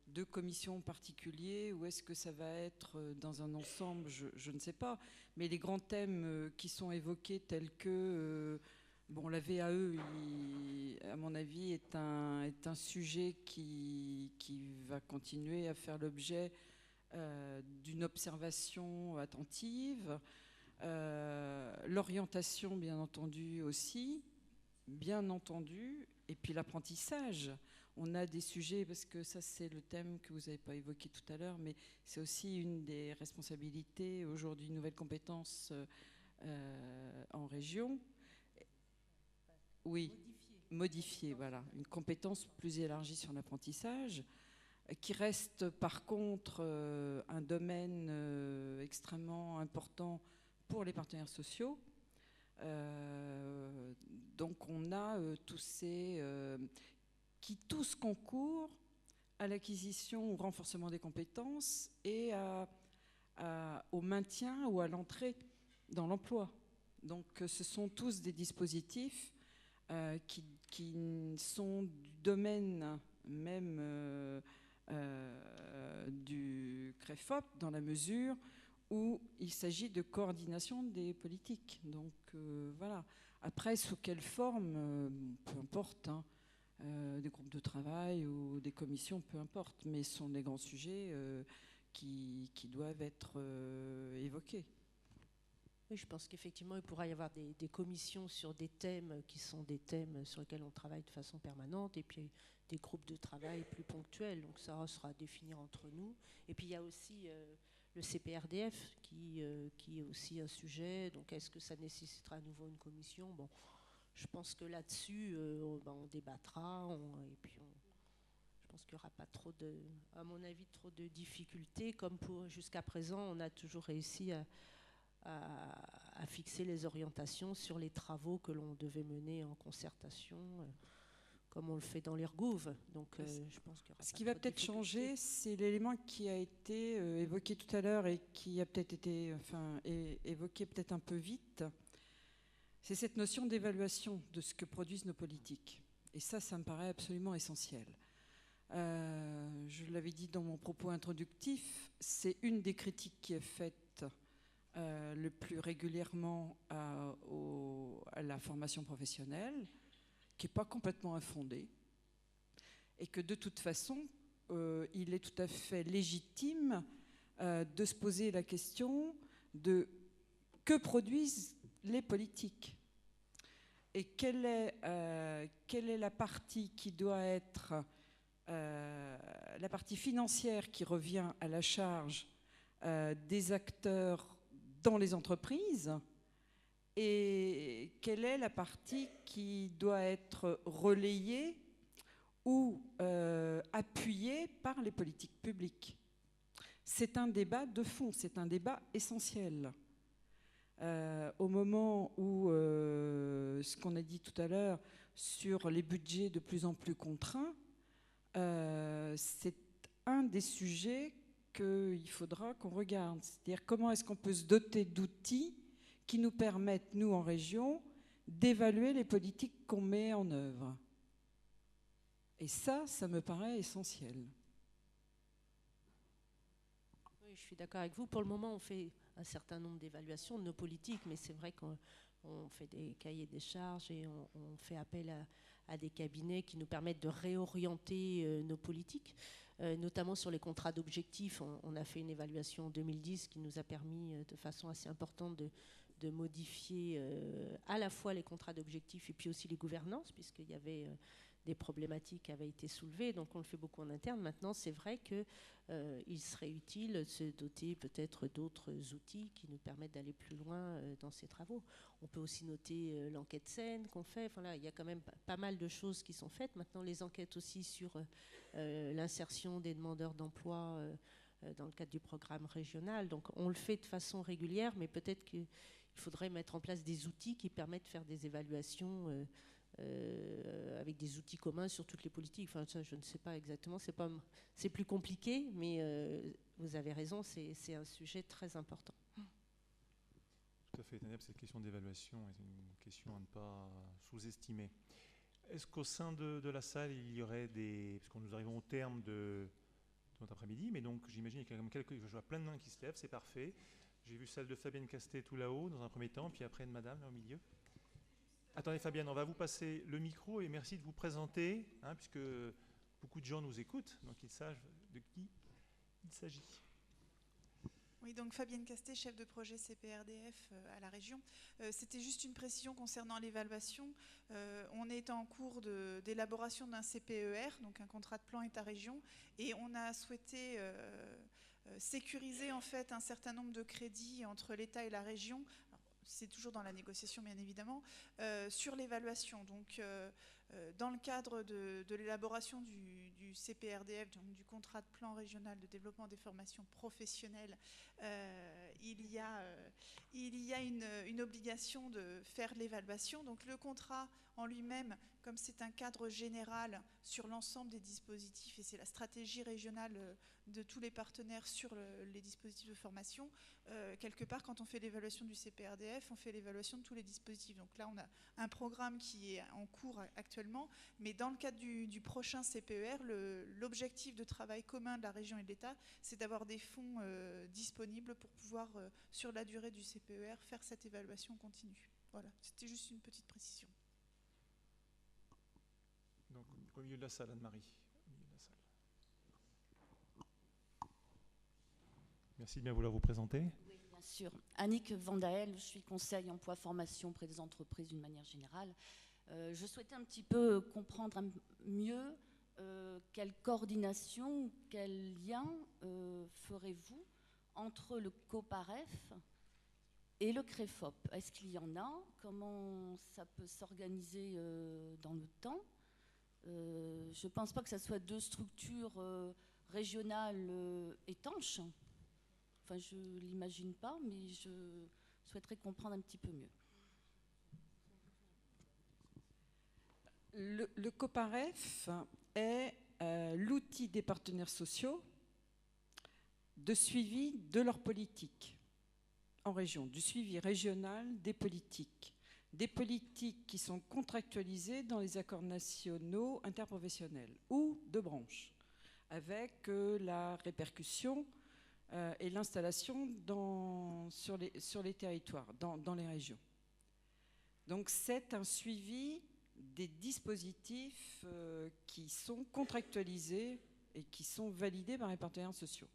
de commissions particulières ou est-ce que ça va être dans un ensemble, je ne sais pas. Mais les grands thèmes qui sont évoqués tels que la VAE, à mon avis, est un sujet qui va continuer à faire l'objet d'une observation attentive. L'orientation, bien entendu, aussi, bien entendu, et puis l'apprentissage. On a des sujets, parce que ça c'est le thème que vous n'avez pas évoqué tout à l'heure, mais c'est aussi une des responsabilités aujourd'hui, une nouvelle compétence en région. Oui, modifier, voilà, une compétence plus élargie sur l'apprentissage, qui reste par contre un domaine extrêmement important pour les partenaires sociaux. Donc on a qui tous concourent à l'acquisition ou au renforcement des compétences et au maintien ou à l'entrée dans l'emploi. Donc ce sont tous des dispositifs qui sont du domaine même du CREFOP, dans la mesure où il s'agit de coordination des politiques. Donc voilà. Après, sous quelle forme, peu importe, hein, des groupes de travail ou des commissions, peu importe, mais ce sont des grands sujets qui doivent être évoqués. Oui, je pense qu'effectivement, il pourra y avoir des commissions sur des thèmes qui sont des thèmes sur lesquels on travaille de façon permanente, et puis des groupes de travail plus ponctuels. Donc ça sera à définir entre nous. Et puis il y a aussi le CPRDF qui est aussi un sujet. Donc est-ce que ça nécessitera à nouveau une commission? Bon, je pense que là-dessus, on débattra, et puis je pense qu'il n'y aura pas à mon avis, trop de difficultés. Comme jusqu'à présent, on a toujours réussi à fixer les orientations sur les travaux que l'on devait mener en concertation, comme on le fait dans l'ERGOV. Donc, je pense qu'il y aura Ce qui va peut-être changer, c'est l'élément qui a été évoqué tout à l'heure et qui a peut-être été évoqué peut-être un peu vite. C'est cette notion d'évaluation de ce que produisent nos politiques. Et ça me paraît absolument essentiel. Je l'avais dit dans mon propos introductif, c'est une des critiques qui est faite le plus régulièrement à la formation professionnelle, qui n'est pas complètement infondée, et que de toute façon, il est tout à fait légitime de se poser la question de que produisent les politiques et quelle est la partie qui doit être la partie financière qui revient à la charge des acteurs dans les entreprises, et quelle est la partie qui doit être relayée ou appuyée par les politiques publiques. C'est un débat de fond, c'est un débat essentiel. Au moment où ce qu'on a dit tout à l'heure sur les budgets de plus en plus contraints, c'est un des sujets qu'il faudra qu'on regarde. C'est-à-dire comment est-ce qu'on peut se doter d'outils qui nous permettent, nous en région, d'évaluer les politiques qu'on met en œuvre. Et ça me paraît essentiel. Oui, je suis d'accord avec vous. Pour le moment, on fait un certain nombre d'évaluations de nos politiques, mais c'est vrai qu'on fait des cahiers des charges et on fait appel à des cabinets qui nous permettent de réorienter nos politiques, notamment sur les contrats d'objectifs. On a fait une évaluation en 2010 qui nous a permis de façon assez importante de modifier à la fois les contrats d'objectifs et puis aussi les gouvernances, puisqu'il y avait des problématiques qui avaient été soulevées, donc on le fait beaucoup en interne. Maintenant, c'est vrai qu'il serait utile de se doter peut-être d'autres outils qui nous permettent d'aller plus loin dans ces travaux. On peut aussi noter l'enquête SEN qu'on fait. Enfin, là, il y a quand même pas mal de choses qui sont faites. Maintenant, les enquêtes aussi sur l'insertion des demandeurs d'emploi dans le cadre du programme régional. Donc, on le fait de façon régulière, mais peut-être qu'il faudrait mettre en place des outils qui permettent de faire des évaluations avec des outils communs sur toutes les politiques. Enfin, ça, je ne sais pas exactement. C'est plus compliqué, mais vous avez raison, c'est un sujet très important. Tout à fait, cette question d'évaluation est une question à ne pas sous-estimer. Est-ce qu'au sein de la salle, il y aurait des... Parce que nous arrivons au terme de notre après-midi, mais donc j'imagine qu'il y a quand même je vois plein de mains qui se lèvent, c'est parfait. J'ai vu celle de Fabienne Castet tout là-haut, dans un premier temps, puis après une madame là au milieu. Attendez Fabienne, on va vous passer le micro et merci de vous présenter, puisque beaucoup de gens nous écoutent, donc ils savent de qui il s'agit. Oui, donc Fabienne Castet, chef de projet CPRDF à la région. C'était juste une précision concernant l'évaluation. On est en cours d'élaboration d'un CPER, donc un contrat de plan État-région, et on a souhaité sécuriser en fait un certain nombre de crédits entre l'État et la région. C'est toujours dans la négociation, bien évidemment, sur l'évaluation. Donc, dans le cadre de l'élaboration du CPRDF, donc du contrat de plan régional de développement des formations professionnelles, il y a une obligation de faire l'évaluation. Donc, le contrat en lui-même, comme c'est un cadre général sur l'ensemble des dispositifs, et c'est la stratégie régionale de tous les partenaires sur les dispositifs de formation, quelque part, quand on fait l'évaluation du CPRDF, on fait l'évaluation de tous les dispositifs. Donc là, on a un programme qui est en cours actuellement, mais dans le cadre du prochain CPER, l'objectif de travail commun de la région et de l'État, c'est d'avoir des fonds disponibles pour pouvoir, sur la durée du CPER, faire cette évaluation continue. Voilà, c'était juste une petite précision. Donc, au milieu de la salle, Anne-Marie. Merci de bien vouloir vous présenter. Oui, bien sûr. Annick Vandael, je suis conseil emploi-formation auprès des entreprises d'une manière générale. Je souhaitais un petit peu comprendre mieux quelle coordination, quel lien ferez-vous entre le COPAREF et le CREFOP. Est-ce qu'il y en a? Comment ça peut s'organiser dans le temps? Je ne pense pas que ça soit deux structures régionales étanches. Enfin, je ne l'imagine pas, mais je souhaiterais comprendre un petit peu mieux. Le COPAREF est l'outil des partenaires sociaux de suivi de leur politique en région, du suivi régional des politiques qui sont contractualisées dans les accords nationaux interprofessionnels ou de branche, avec la répercussion et l'installation sur les territoires, dans les régions. Donc c'est un suivi des dispositifs qui sont contractualisés et qui sont validés par les partenaires sociaux.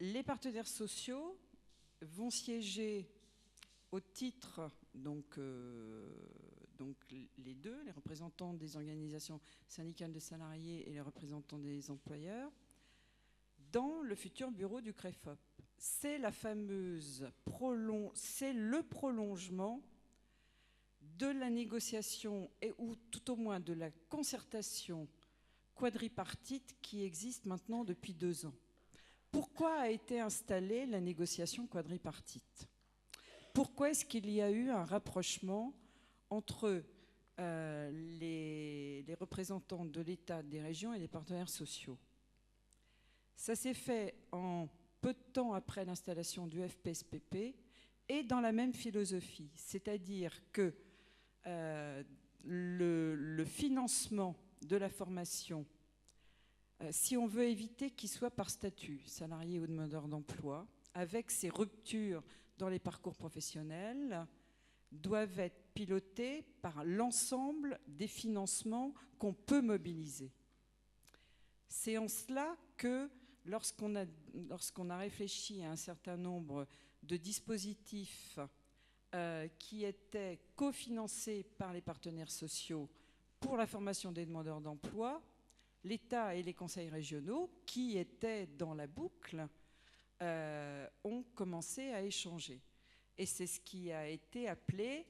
Les partenaires sociaux vont siéger au titre, donc les deux, les représentants des organisations syndicales de salariés et les représentants des employeurs, dans le futur bureau du CREFOP. C'est c'est le prolongement de la négociation ou tout au moins de la concertation quadripartite qui existe maintenant depuis 2 ans. Pourquoi a été installée la négociation quadripartite? Pourquoi est-ce qu'il y a eu un rapprochement entre les représentants de l'État, des régions et des partenaires sociaux? Ça s'est fait en peu de temps après l'installation du FPSPP, est dans la même philosophie. C'est-à-dire que le financement de la formation, si on veut éviter qu'il soit par statut, salarié ou demandeur d'emploi, avec ces ruptures dans les parcours professionnels, doivent être pilotés par l'ensemble des financements qu'on peut mobiliser. C'est en cela que lorsqu'on a réfléchi à un certain nombre de dispositifs qui étaient cofinancés par les partenaires sociaux pour la formation des demandeurs d'emploi, l'État et les conseils régionaux, qui étaient dans la boucle, ont commencé à échanger. Et c'est ce qui a été appelé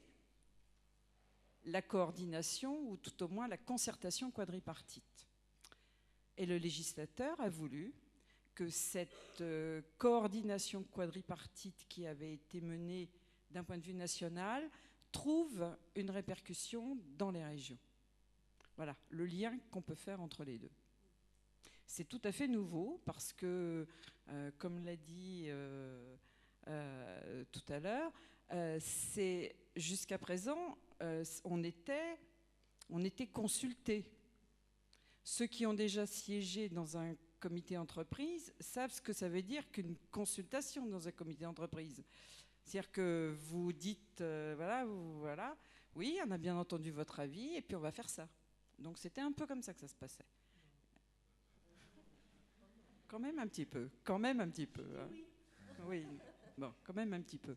la coordination, ou tout au moins la concertation quadripartite. Et le législateur a voulu que cette coordination quadripartite qui avait été menée d'un point de vue national trouve une répercussion dans les régions. Voilà le lien qu'on peut faire entre les deux. C'est tout à fait nouveau parce que, comme l'a dit tout à l'heure, jusqu'à présent, on était consultés. Ceux qui ont déjà siégé dans un comité d'entreprise savent ce que ça veut dire qu'une consultation dans un comité d'entreprise. C'est-à-dire que vous dites, voilà, oui, on a bien entendu votre avis, et puis on va faire ça. Donc c'était un peu comme ça que ça se passait. Quand même un petit peu. Hein. Oui, bon, quand même un petit peu.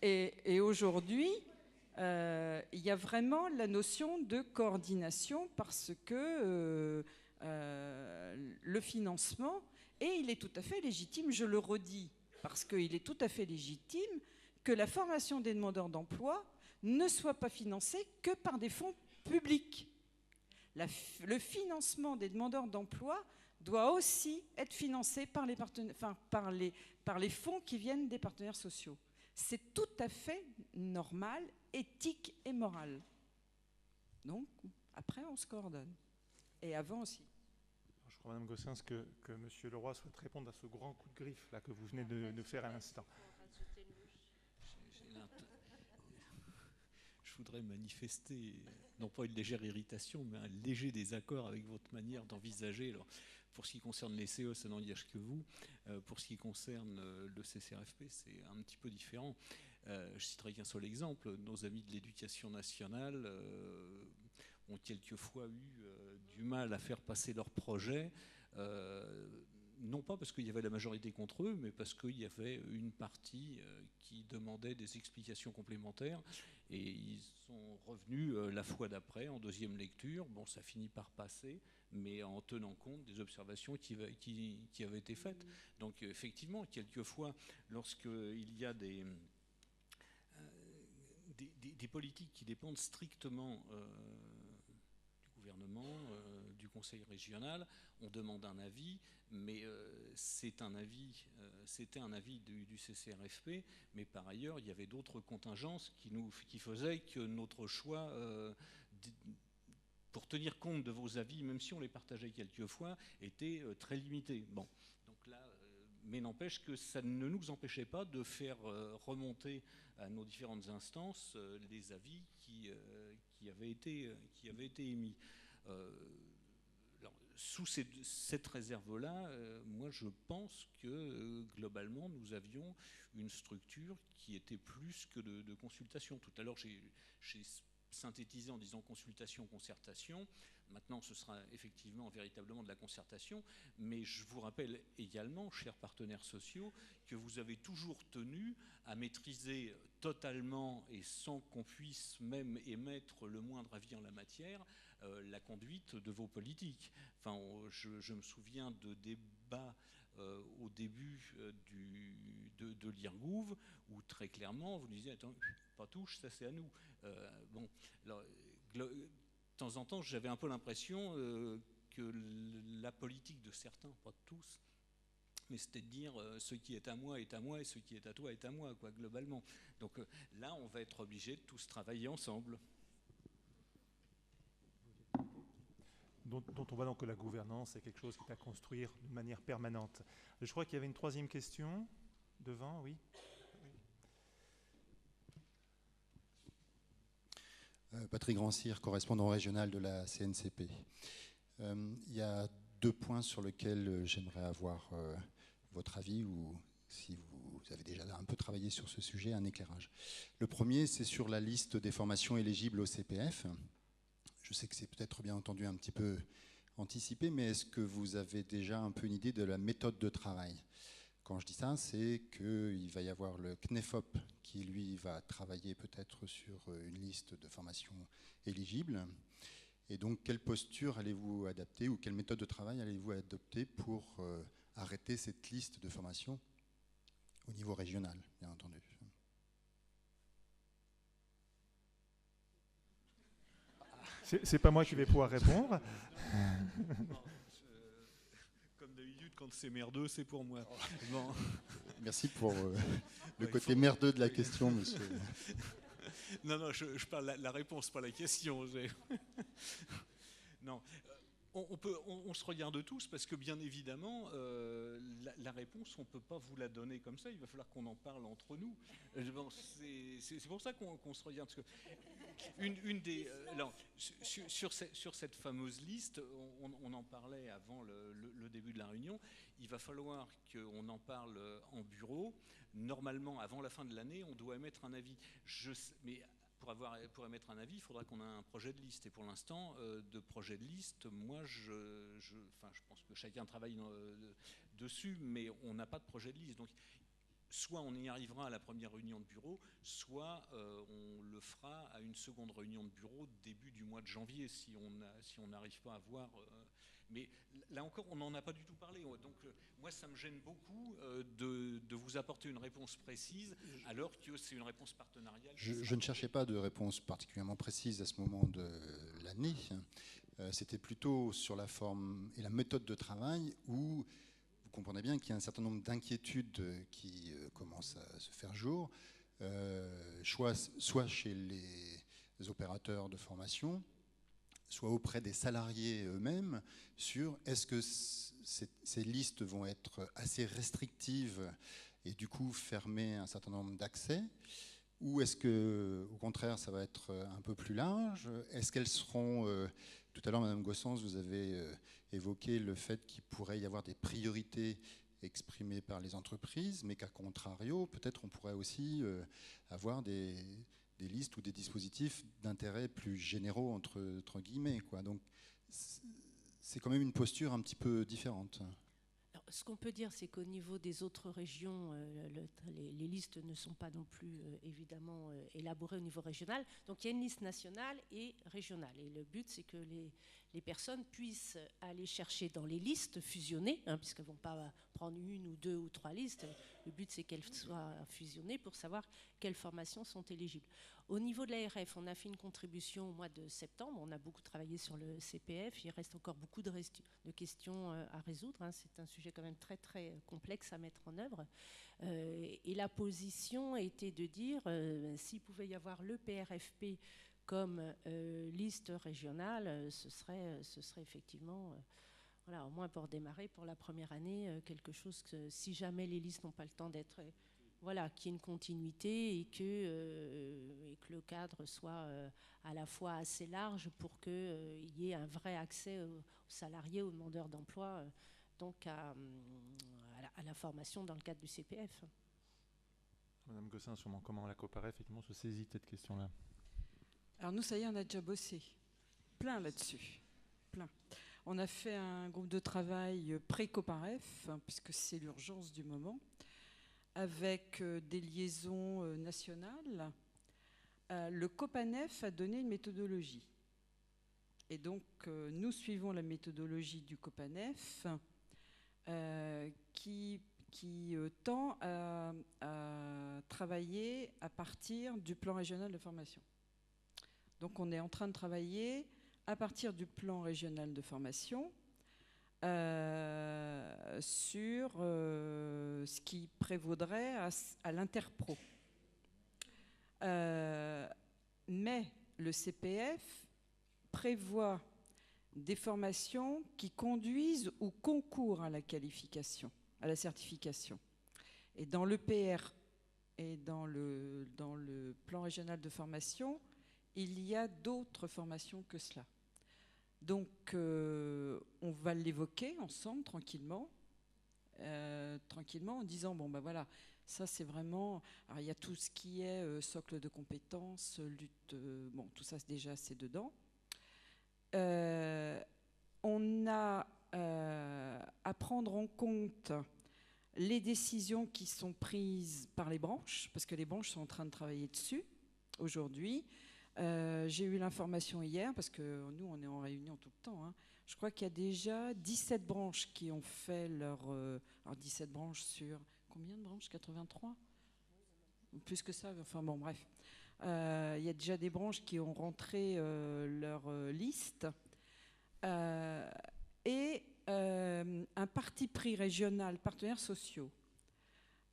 Et aujourd'hui, il y a vraiment la notion de coordination parce que le financement, et il est tout à fait légitime, je le redis, parce qu'il est tout à fait légitime que la formation des demandeurs d'emploi ne soit pas financée que par des fonds publics. Le financement des demandeurs d'emploi doit aussi être financé par les fonds qui viennent des partenaires sociaux. C'est tout à fait normal, éthique et moral. Donc, après, on se coordonne. Et avant aussi. Je crois, Mme Gossens, que M. Leroy souhaite répondre à ce grand coup de griffe là, que vous venez de faire à l'instant. Je voudrais manifester, non pas une légère irritation, mais un léger désaccord avec votre manière d'envisager. Alors, pour ce qui concerne les CE, ça n'engage que vous. Pour ce qui concerne le CCRFP, c'est un petit peu différent. Je citerai qu'un seul exemple. Nos amis de l'éducation nationale ont quelquefois eu du mal à faire passer leurs projets, non pas parce qu'il y avait la majorité contre eux, mais parce qu'il y avait une partie qui demandait des explications complémentaires. Et ils sont revenus la fois d'après, en deuxième lecture. Bon, ça finit par passer, mais en tenant compte des observations qui avaient été faites. Donc effectivement, quelquefois, lorsqu'il y a des politiques qui dépendent strictement du gouvernement, du conseil régional, on demande un avis, mais c'était un avis du CCRFP, mais par ailleurs, il y avait d'autres contingences qui faisaient que notre choix, pour tenir compte de vos avis, même si on les partageait quelquefois, était très limité. Bon, donc là, mais n'empêche que ça ne nous empêchait pas de faire remonter à nos différentes instances les avis qui avaient été émis. Alors, sous cette réserve-là, moi je pense que globalement nous avions une structure qui était plus que de consultation. Tout à l'heure j'ai synthétisé en disant consultation, concertation. Maintenant ce sera effectivement véritablement de la concertation, mais je vous rappelle également, chers partenaires sociaux, que vous avez toujours tenu à maîtriser totalement et sans qu'on puisse même émettre le moindre avis en la matière, la conduite de vos politiques. Enfin, je me souviens de débats au début de l'IRGOUV où très clairement vous nous disiez attends, pas touche, ça c'est à nous. Bon, alors, de temps en temps j'avais un peu l'impression que la politique de certains, pas de tous, mais c'était de dire ce qui est à moi et ce qui est à toi est à moi, quoi, globalement. Donc là on va être obligé de tous travailler ensemble. dont on voit donc que la gouvernance est quelque chose qui est à construire de manière permanente. Je crois qu'il y avait une troisième question devant, oui. Patrick Rancir, correspondant régional de la CNCP. Il y a 2 points sur lesquels j'aimerais avoir votre avis, ou si vous avez déjà un peu travaillé sur ce sujet, un éclairage. Le premier, c'est sur la liste des formations éligibles au CPF. Je sais que c'est peut-être bien entendu un petit peu anticipé, mais est-ce que vous avez déjà un peu une idée de la méthode de travail? Quand je dis ça, c'est qu'il va y avoir le CNEFOP qui, lui, va travailler peut-être sur une liste de formations éligibles. Et donc, quelle posture allez-vous adapter, ou quelle méthode de travail allez-vous adopter pour arrêter cette liste de formations au niveau régional, bien entendu? C'est pas moi qui vais pouvoir répondre. Comme d'habitude, quand c'est merdeux, c'est pour moi. Bon. Merci pour le côté merdeux de la question, monsieur. Non, je parle la réponse, pas la question. Non. On se regarde tous parce que bien évidemment, la réponse, on ne peut pas vous la donner comme ça. Il va falloir qu'on en parle entre nous. Bon, c'est pour ça qu'on se regarde. Parce que sur cette fameuse liste, on en parlait avant le début de la réunion. Il va falloir qu'on en parle en bureau. Normalement, avant la fin de l'année, on doit émettre un avis. Mais pour émettre un avis, il faudra qu'on ait un projet de liste. Et pour l'instant, de projet de liste, moi, je pense que chacun travaille dessus, mais on n'a pas de projet de liste. Donc, soit on y arrivera à la première réunion de bureau, soit on le fera à une seconde réunion de bureau début du mois de janvier, si on n'arrive pas à voir. Mais là encore, on n'en a pas du tout parlé. Donc moi, ça me gêne beaucoup de vous apporter une réponse précise, alors que c'est une réponse partenariale. Je ne cherchais pas de réponse particulièrement précise à ce moment de l'année. C'était plutôt sur la forme et la méthode de travail, où vous comprenez bien qu'il y a un certain nombre d'inquiétudes qui commencent à se faire jour, soit chez les opérateurs de formation, soit auprès des salariés eux-mêmes, sur est-ce que ces listes vont être assez restrictives et du coup fermer un certain nombre d'accès, ou est-ce que, au contraire, ça va être un peu plus large? Est-ce qu'elles seront... tout à l'heure, Madame Gossens, vous avez évoqué le fait qu'il pourrait y avoir des priorités exprimées par les entreprises, mais qu'à contrario, peut-être on pourrait aussi avoir des listes ou des dispositifs d'intérêt plus généraux, entre guillemets, quoi. Donc, c'est quand même une posture un petit peu différente. Alors, ce qu'on peut dire, c'est qu'au niveau des autres régions, les listes ne sont pas non plus évidemment élaborées au niveau régional. Donc il y a une liste nationale et régionale. Et le but, c'est que les personnes puissent aller chercher dans les listes fusionnées, puisqu'elles ne vont pas prendre 1 ou 2 ou 3 listes. Le but, c'est qu'elles soient fusionnées pour savoir quelles formations sont éligibles. Au niveau de l'ARF, on a fait une contribution au mois de septembre. On a beaucoup travaillé sur le CPF. Il reste encore beaucoup de questions à résoudre. C'est un sujet quand même très, très complexe à mettre en œuvre. Et la position était de dire, s'il pouvait y avoir le PRFP comme liste régionale, ce serait effectivement... voilà, au moins pour démarrer pour la première année, quelque chose que si jamais les listes n'ont pas le temps d'être... Voilà, qu'il y ait une continuité et que le cadre soit à la fois assez large pour qu'il y ait un vrai accès aux salariés, aux demandeurs d'emploi, donc à la formation dans le cadre du CPF. Madame Gossin, sûrement comment la Coparef effectivement se saisit de cette question-là? Alors nous, ça y est, on a déjà bossé plein là-dessus, plein. On a fait un groupe de travail pré-Coparef, puisque c'est l'urgence du moment, avec des liaisons nationales. Le Copanef a donné une méthodologie. Et donc, nous suivons la méthodologie du Copanef qui tend à travailler à partir du plan régional de formation. Donc, on est en train de travailler à partir du plan régional de formation sur ce qui prévaudrait à l'interpro. Mais le CPF prévoit des formations qui conduisent ou concourent à la qualification, à la certification. Et dans l'EPR et dans le plan régional de formation, il y a d'autres formations que cela. Donc, on va l'évoquer ensemble, tranquillement, en disant, bon, ben voilà, ça c'est vraiment... Alors, il y a tout ce qui est socle de compétences, lutte... bon, tout ça, déjà, c'est dedans. On a à prendre en compte les décisions qui sont prises par les branches, parce que les branches sont en train de travailler dessus aujourd'hui. J'ai eu l'information hier, parce que nous, on est en réunion tout le temps. Hein. Je crois qu'il y a déjà 17 branches qui ont fait leur... alors 17 branches sur... Combien de branches? 83? Plus que ça, enfin bon, bref. Il y a déjà des branches qui ont rentré leur liste. Et un parti pris régional, partenaires sociaux,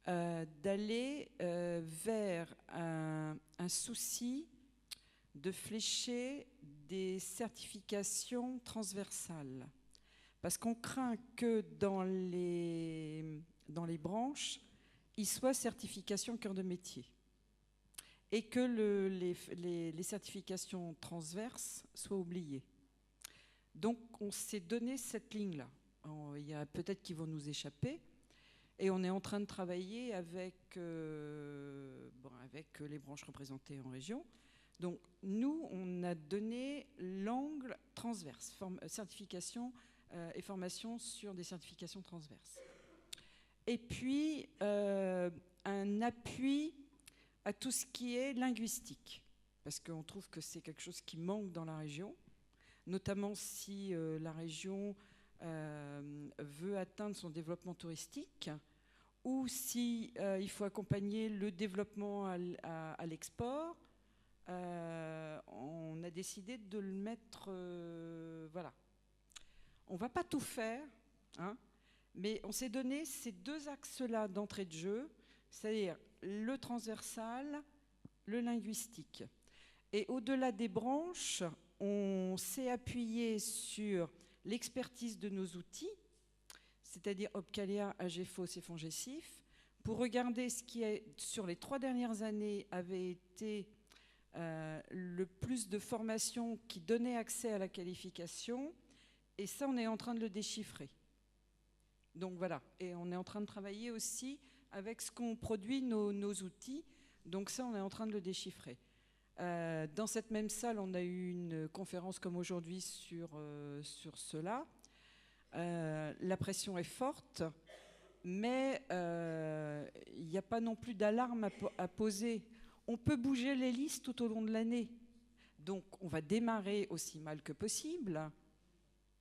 d'aller vers un souci de flécher des certifications transversales. Parce qu'on craint que dans les branches, il soit certification cœur de métier. Et que les certifications transverses soient oubliées. Donc, on s'est donné cette ligne-là. Il y a peut-être qui vont nous échapper. Et on est en train de travailler avec les branches représentées en région. Donc, nous, on a donné l'angle transverse, certification et formation sur des certifications transverses. Et puis, un appui à tout ce qui est linguistique, parce qu'on trouve que c'est quelque chose qui manque dans la région, notamment si la région veut atteindre son développement touristique, ou si il faut accompagner le développement à l'export. On a décidé de le mettre... voilà. On ne va pas tout faire, hein, mais on s'est donné ces deux axes-là d'entrée de jeu, c'est-à-dire le transversal, le linguistique. Et au-delà des branches, on s'est appuyé sur l'expertise de nos outils, c'est-à-dire Opcalia, AGFOS et Fongecif, pour regarder ce qui, sur les 3 dernières années, avait été le plus de formations qui donnaient accès à la qualification. Et ça, on est en train de le déchiffrer. Donc voilà. Et on est en train de travailler aussi avec ce qu'ont produit nos outils. Donc ça, on est en train de le déchiffrer. Dans cette même salle, on a eu une conférence comme aujourd'hui sur cela. La pression est forte, mais il n'y a pas non plus d'alarme à poser. On peut bouger les listes tout au long de l'année. Donc on va démarrer aussi mal que possible,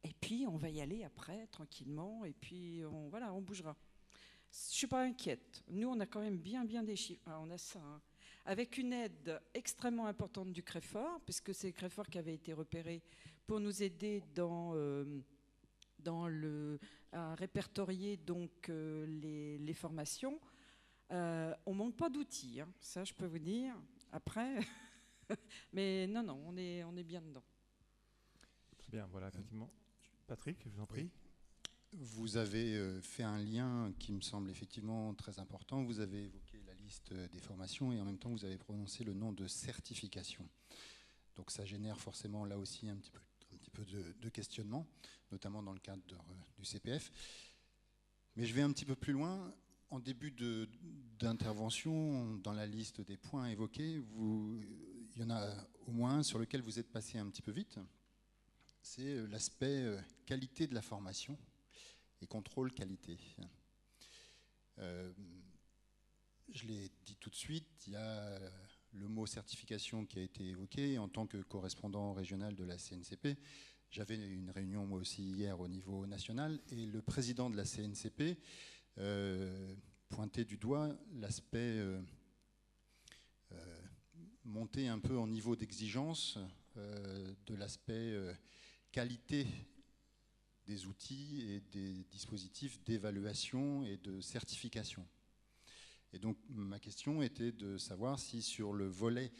et puis on va y aller après, tranquillement, et puis on bougera. Je ne suis pas inquiète. Nous, on a quand même bien des chiffres. Ah, on a ça, hein. Avec une aide extrêmement importante du CREFOR, puisque c'est le CREFOR qui avait été repéré pour nous aider à répertorier donc, les formations. On ne manque pas d'outils, hein, ça je peux vous dire. Après, mais non, on est bien dedans. Très bien, voilà, effectivement. Patrick, je vous en prie. Oui. Vous avez fait un lien qui me semble effectivement très important. Vous avez évoqué la liste des formations et en même temps vous avez prononcé le nom de certification. Donc ça génère forcément là aussi un petit peu de questionnement, notamment dans le cadre du CPF. Mais je vais un petit peu plus loin. En début d'intervention, dans la liste des points évoqués, il y en a au moins un sur lequel vous êtes passé un petit peu vite. C'est l'aspect qualité de la formation et contrôle qualité. Je l'ai dit tout de suite, il y a le mot certification qui a été évoqué. En tant que correspondant régional de la CNCP, j'avais une réunion moi aussi hier au niveau national et le président de la CNCP pointait du doigt l'aspect monter un peu en niveau d'exigence de l'aspect qualité des outils et des dispositifs d'évaluation et de certification. Et donc ma question était de savoir si sur le volet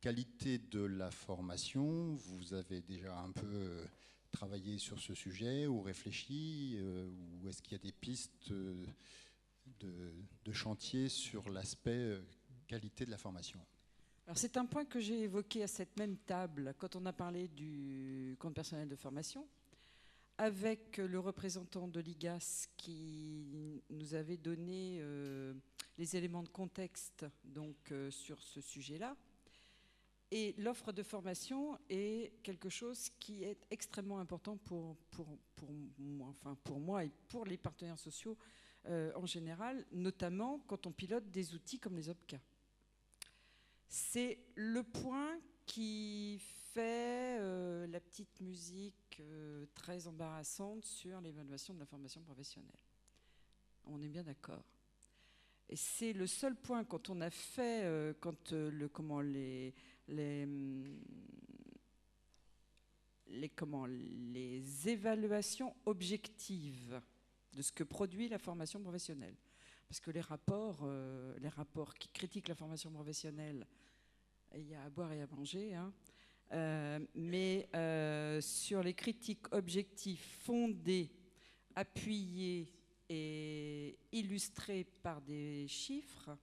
qualité de la formation, vous avez déjà un peu travaillé sur ce sujet ou réfléchi, ou est-ce qu'il y a des pistes de chantier sur l'aspect qualité de la formation? Alors c'est un point que j'ai évoqué à cette même table quand on a parlé du compte personnel de formation, avec le représentant de l'IGAS qui nous avait donné les éléments de contexte donc, sur ce sujet-là. Et l'offre de formation est quelque chose qui est extrêmement important pour moi et pour les partenaires sociaux en général, notamment quand on pilote des outils comme les OPCA. C'est le point qui fait la petite musique très embarrassante sur l'évaluation de la formation professionnelle. On est bien d'accord. Et c'est le seul point quand on a fait, les évaluations objectives de ce que produit la formation professionnelle. Parce que les rapports qui critiquent la formation professionnelle, il y a à boire et à manger, hein. Mais sur les critiques objectives fondées, appuyées et illustrées par des chiffres,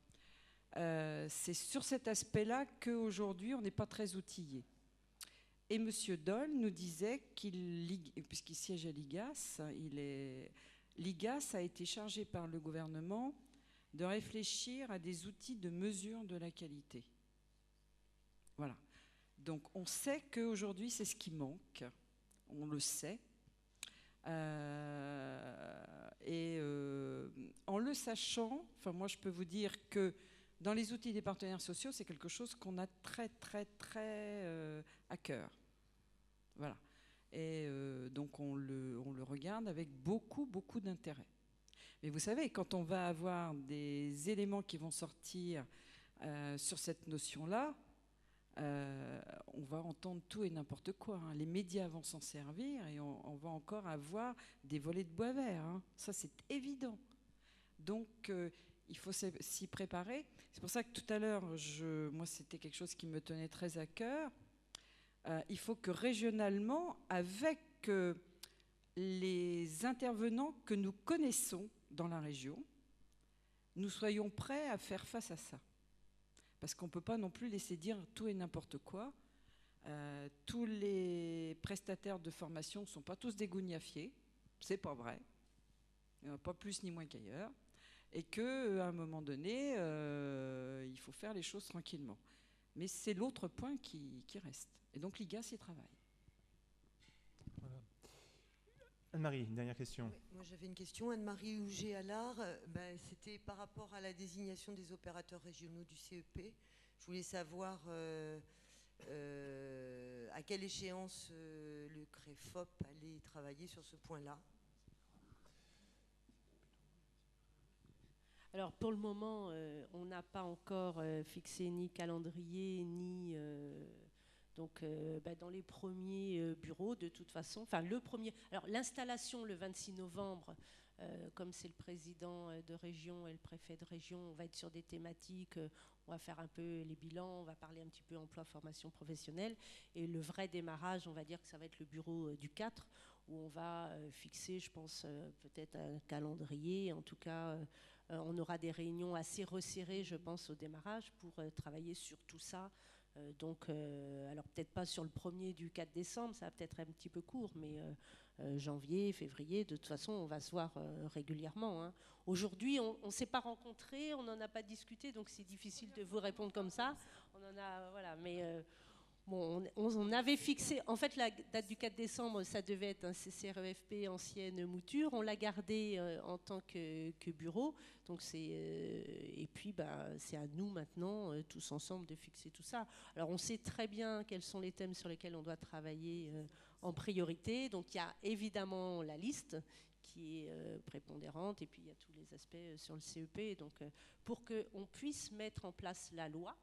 c'est sur cet aspect-là qu'aujourd'hui on n'est pas très outillé. Et M. Doll nous disait puisqu'il siège à l'IGAS, l'IGAS a été chargé par le gouvernement de réfléchir à des outils de mesure de la qualité. Voilà. Donc on sait qu'aujourd'hui c'est ce qui manque, on le sait. En le sachant, moi je peux vous dire que dans les outils des partenaires sociaux, c'est quelque chose qu'on a très très très à cœur. Voilà. Et donc on le regarde avec beaucoup beaucoup d'intérêt. Mais vous savez, quand on va avoir des éléments qui vont sortir sur cette notion-là, on va entendre tout et n'importe quoi, hein. Les médias vont s'en servir et on va encore avoir des volets de bois vert, hein. Ça, c'est évident. Donc, il faut s'y préparer. C'est pour ça que tout à l'heure, moi, c'était quelque chose qui me tenait très à cœur. Il faut que régionalement, avec les intervenants que nous connaissons dans la région, nous soyons prêts à faire face à ça. Parce qu'on ne peut pas non plus laisser dire tout et n'importe quoi. Tous les prestataires de formation ne sont pas tous des gougnafiers, c'est pas vrai, pas plus ni moins qu'ailleurs, et qu'à un moment donné, il faut faire les choses tranquillement. Mais c'est l'autre point qui reste. Et donc l'IGAS y travaille. Voilà. Anne-Marie, une dernière question. Oui, moi j'avais une question. Anne-Marie Houget-Allard, c'était par rapport à la désignation des opérateurs régionaux du CEP. Je voulais savoir à quelle échéance le CREFOP allait travailler sur ce point-là. Alors pour le moment, on n'a pas encore fixé ni calendrier, ni... Donc, dans les premiers bureaux, de toute façon, enfin le premier. Alors, l'installation le 26 novembre, comme c'est le président de région et le préfet de région, on va être sur des thématiques. On va faire un peu les bilans, on va parler un petit peu emploi, formation professionnelle. Et le vrai démarrage, on va dire que ça va être le bureau du 4, où on va fixer, je pense, peut-être un calendrier. En tout cas, on aura des réunions assez resserrées, je pense, au démarrage pour travailler sur tout ça. Donc, alors peut-être pas sur le 1er du 4 décembre, ça va peut-être être un petit peu court, mais janvier, février, de toute façon, on va se voir régulièrement, hein. Aujourd'hui, on ne s'est pas rencontrés, on n'en a pas discuté, donc c'est difficile de vous répondre comme ça. On en a, voilà, mais bon, on avait fixé, en fait, la date du 4 décembre, ça devait être un CCREFP ancienne mouture. On l'a gardé en tant que bureau. Donc et puis, c'est à nous maintenant, tous ensemble, de fixer tout ça. Alors, on sait très bien quels sont les thèmes sur lesquels on doit travailler en priorité. Donc, il y a évidemment la liste qui est prépondérante. Et puis, il y a tous les aspects sur le CEP. Donc, pour qu'on puisse mettre en place la loi,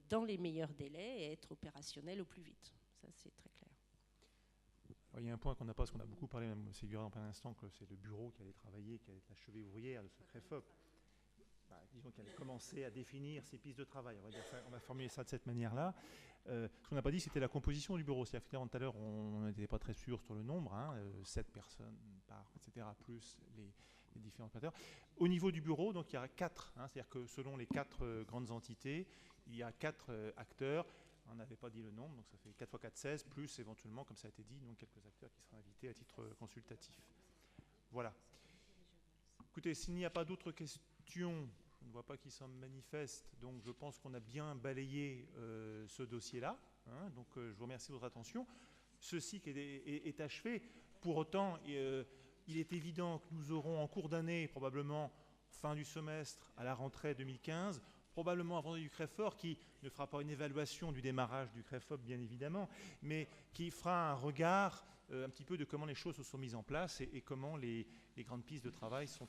dans les meilleurs délais et être opérationnel au plus vite. Ça, c'est très clair. Alors, il y a un point qu'on n'a pas, parce qu'on a beaucoup parlé, même Ségura en plein instant, que c'est le bureau qui allait travailler, qui allait être la cheville ouvrière de ce CREFOP. disons qu'elle a commencé à définir ses pistes de travail. On va formuler ça de cette manière-là. Ce qu'on n'a pas dit, c'était la composition du bureau. C'est-à-dire que tout à l'heure, on n'était pas très sûr sur le nombre, 7 personnes par, etc., plus les différents opérateurs. Au niveau du bureau, donc il y a 4, c'est-à-dire que selon les 4 grandes entités, il y a 4 acteurs. On n'avait pas dit le nombre, donc ça fait 4 x 4, 16, plus éventuellement, comme ça a été dit, donc quelques acteurs qui seront invités à titre consultatif. Voilà. Écoutez, s'il n'y a pas d'autres questions, je ne vois pas qui s'en manifestent, donc je pense qu'on a bien balayé ce dossier-là. Donc je vous remercie de votre attention. Ce cycle est achevé. Pour autant, il est évident que nous aurons en cours d'année, probablement fin du semestre, à la rentrée 2015, probablement avant du CREFOR, qui ne fera pas une évaluation du démarrage du CREFOP, bien évidemment, mais qui fera un regard un petit peu de comment les choses se sont mises en place et comment les grandes pistes de travail sont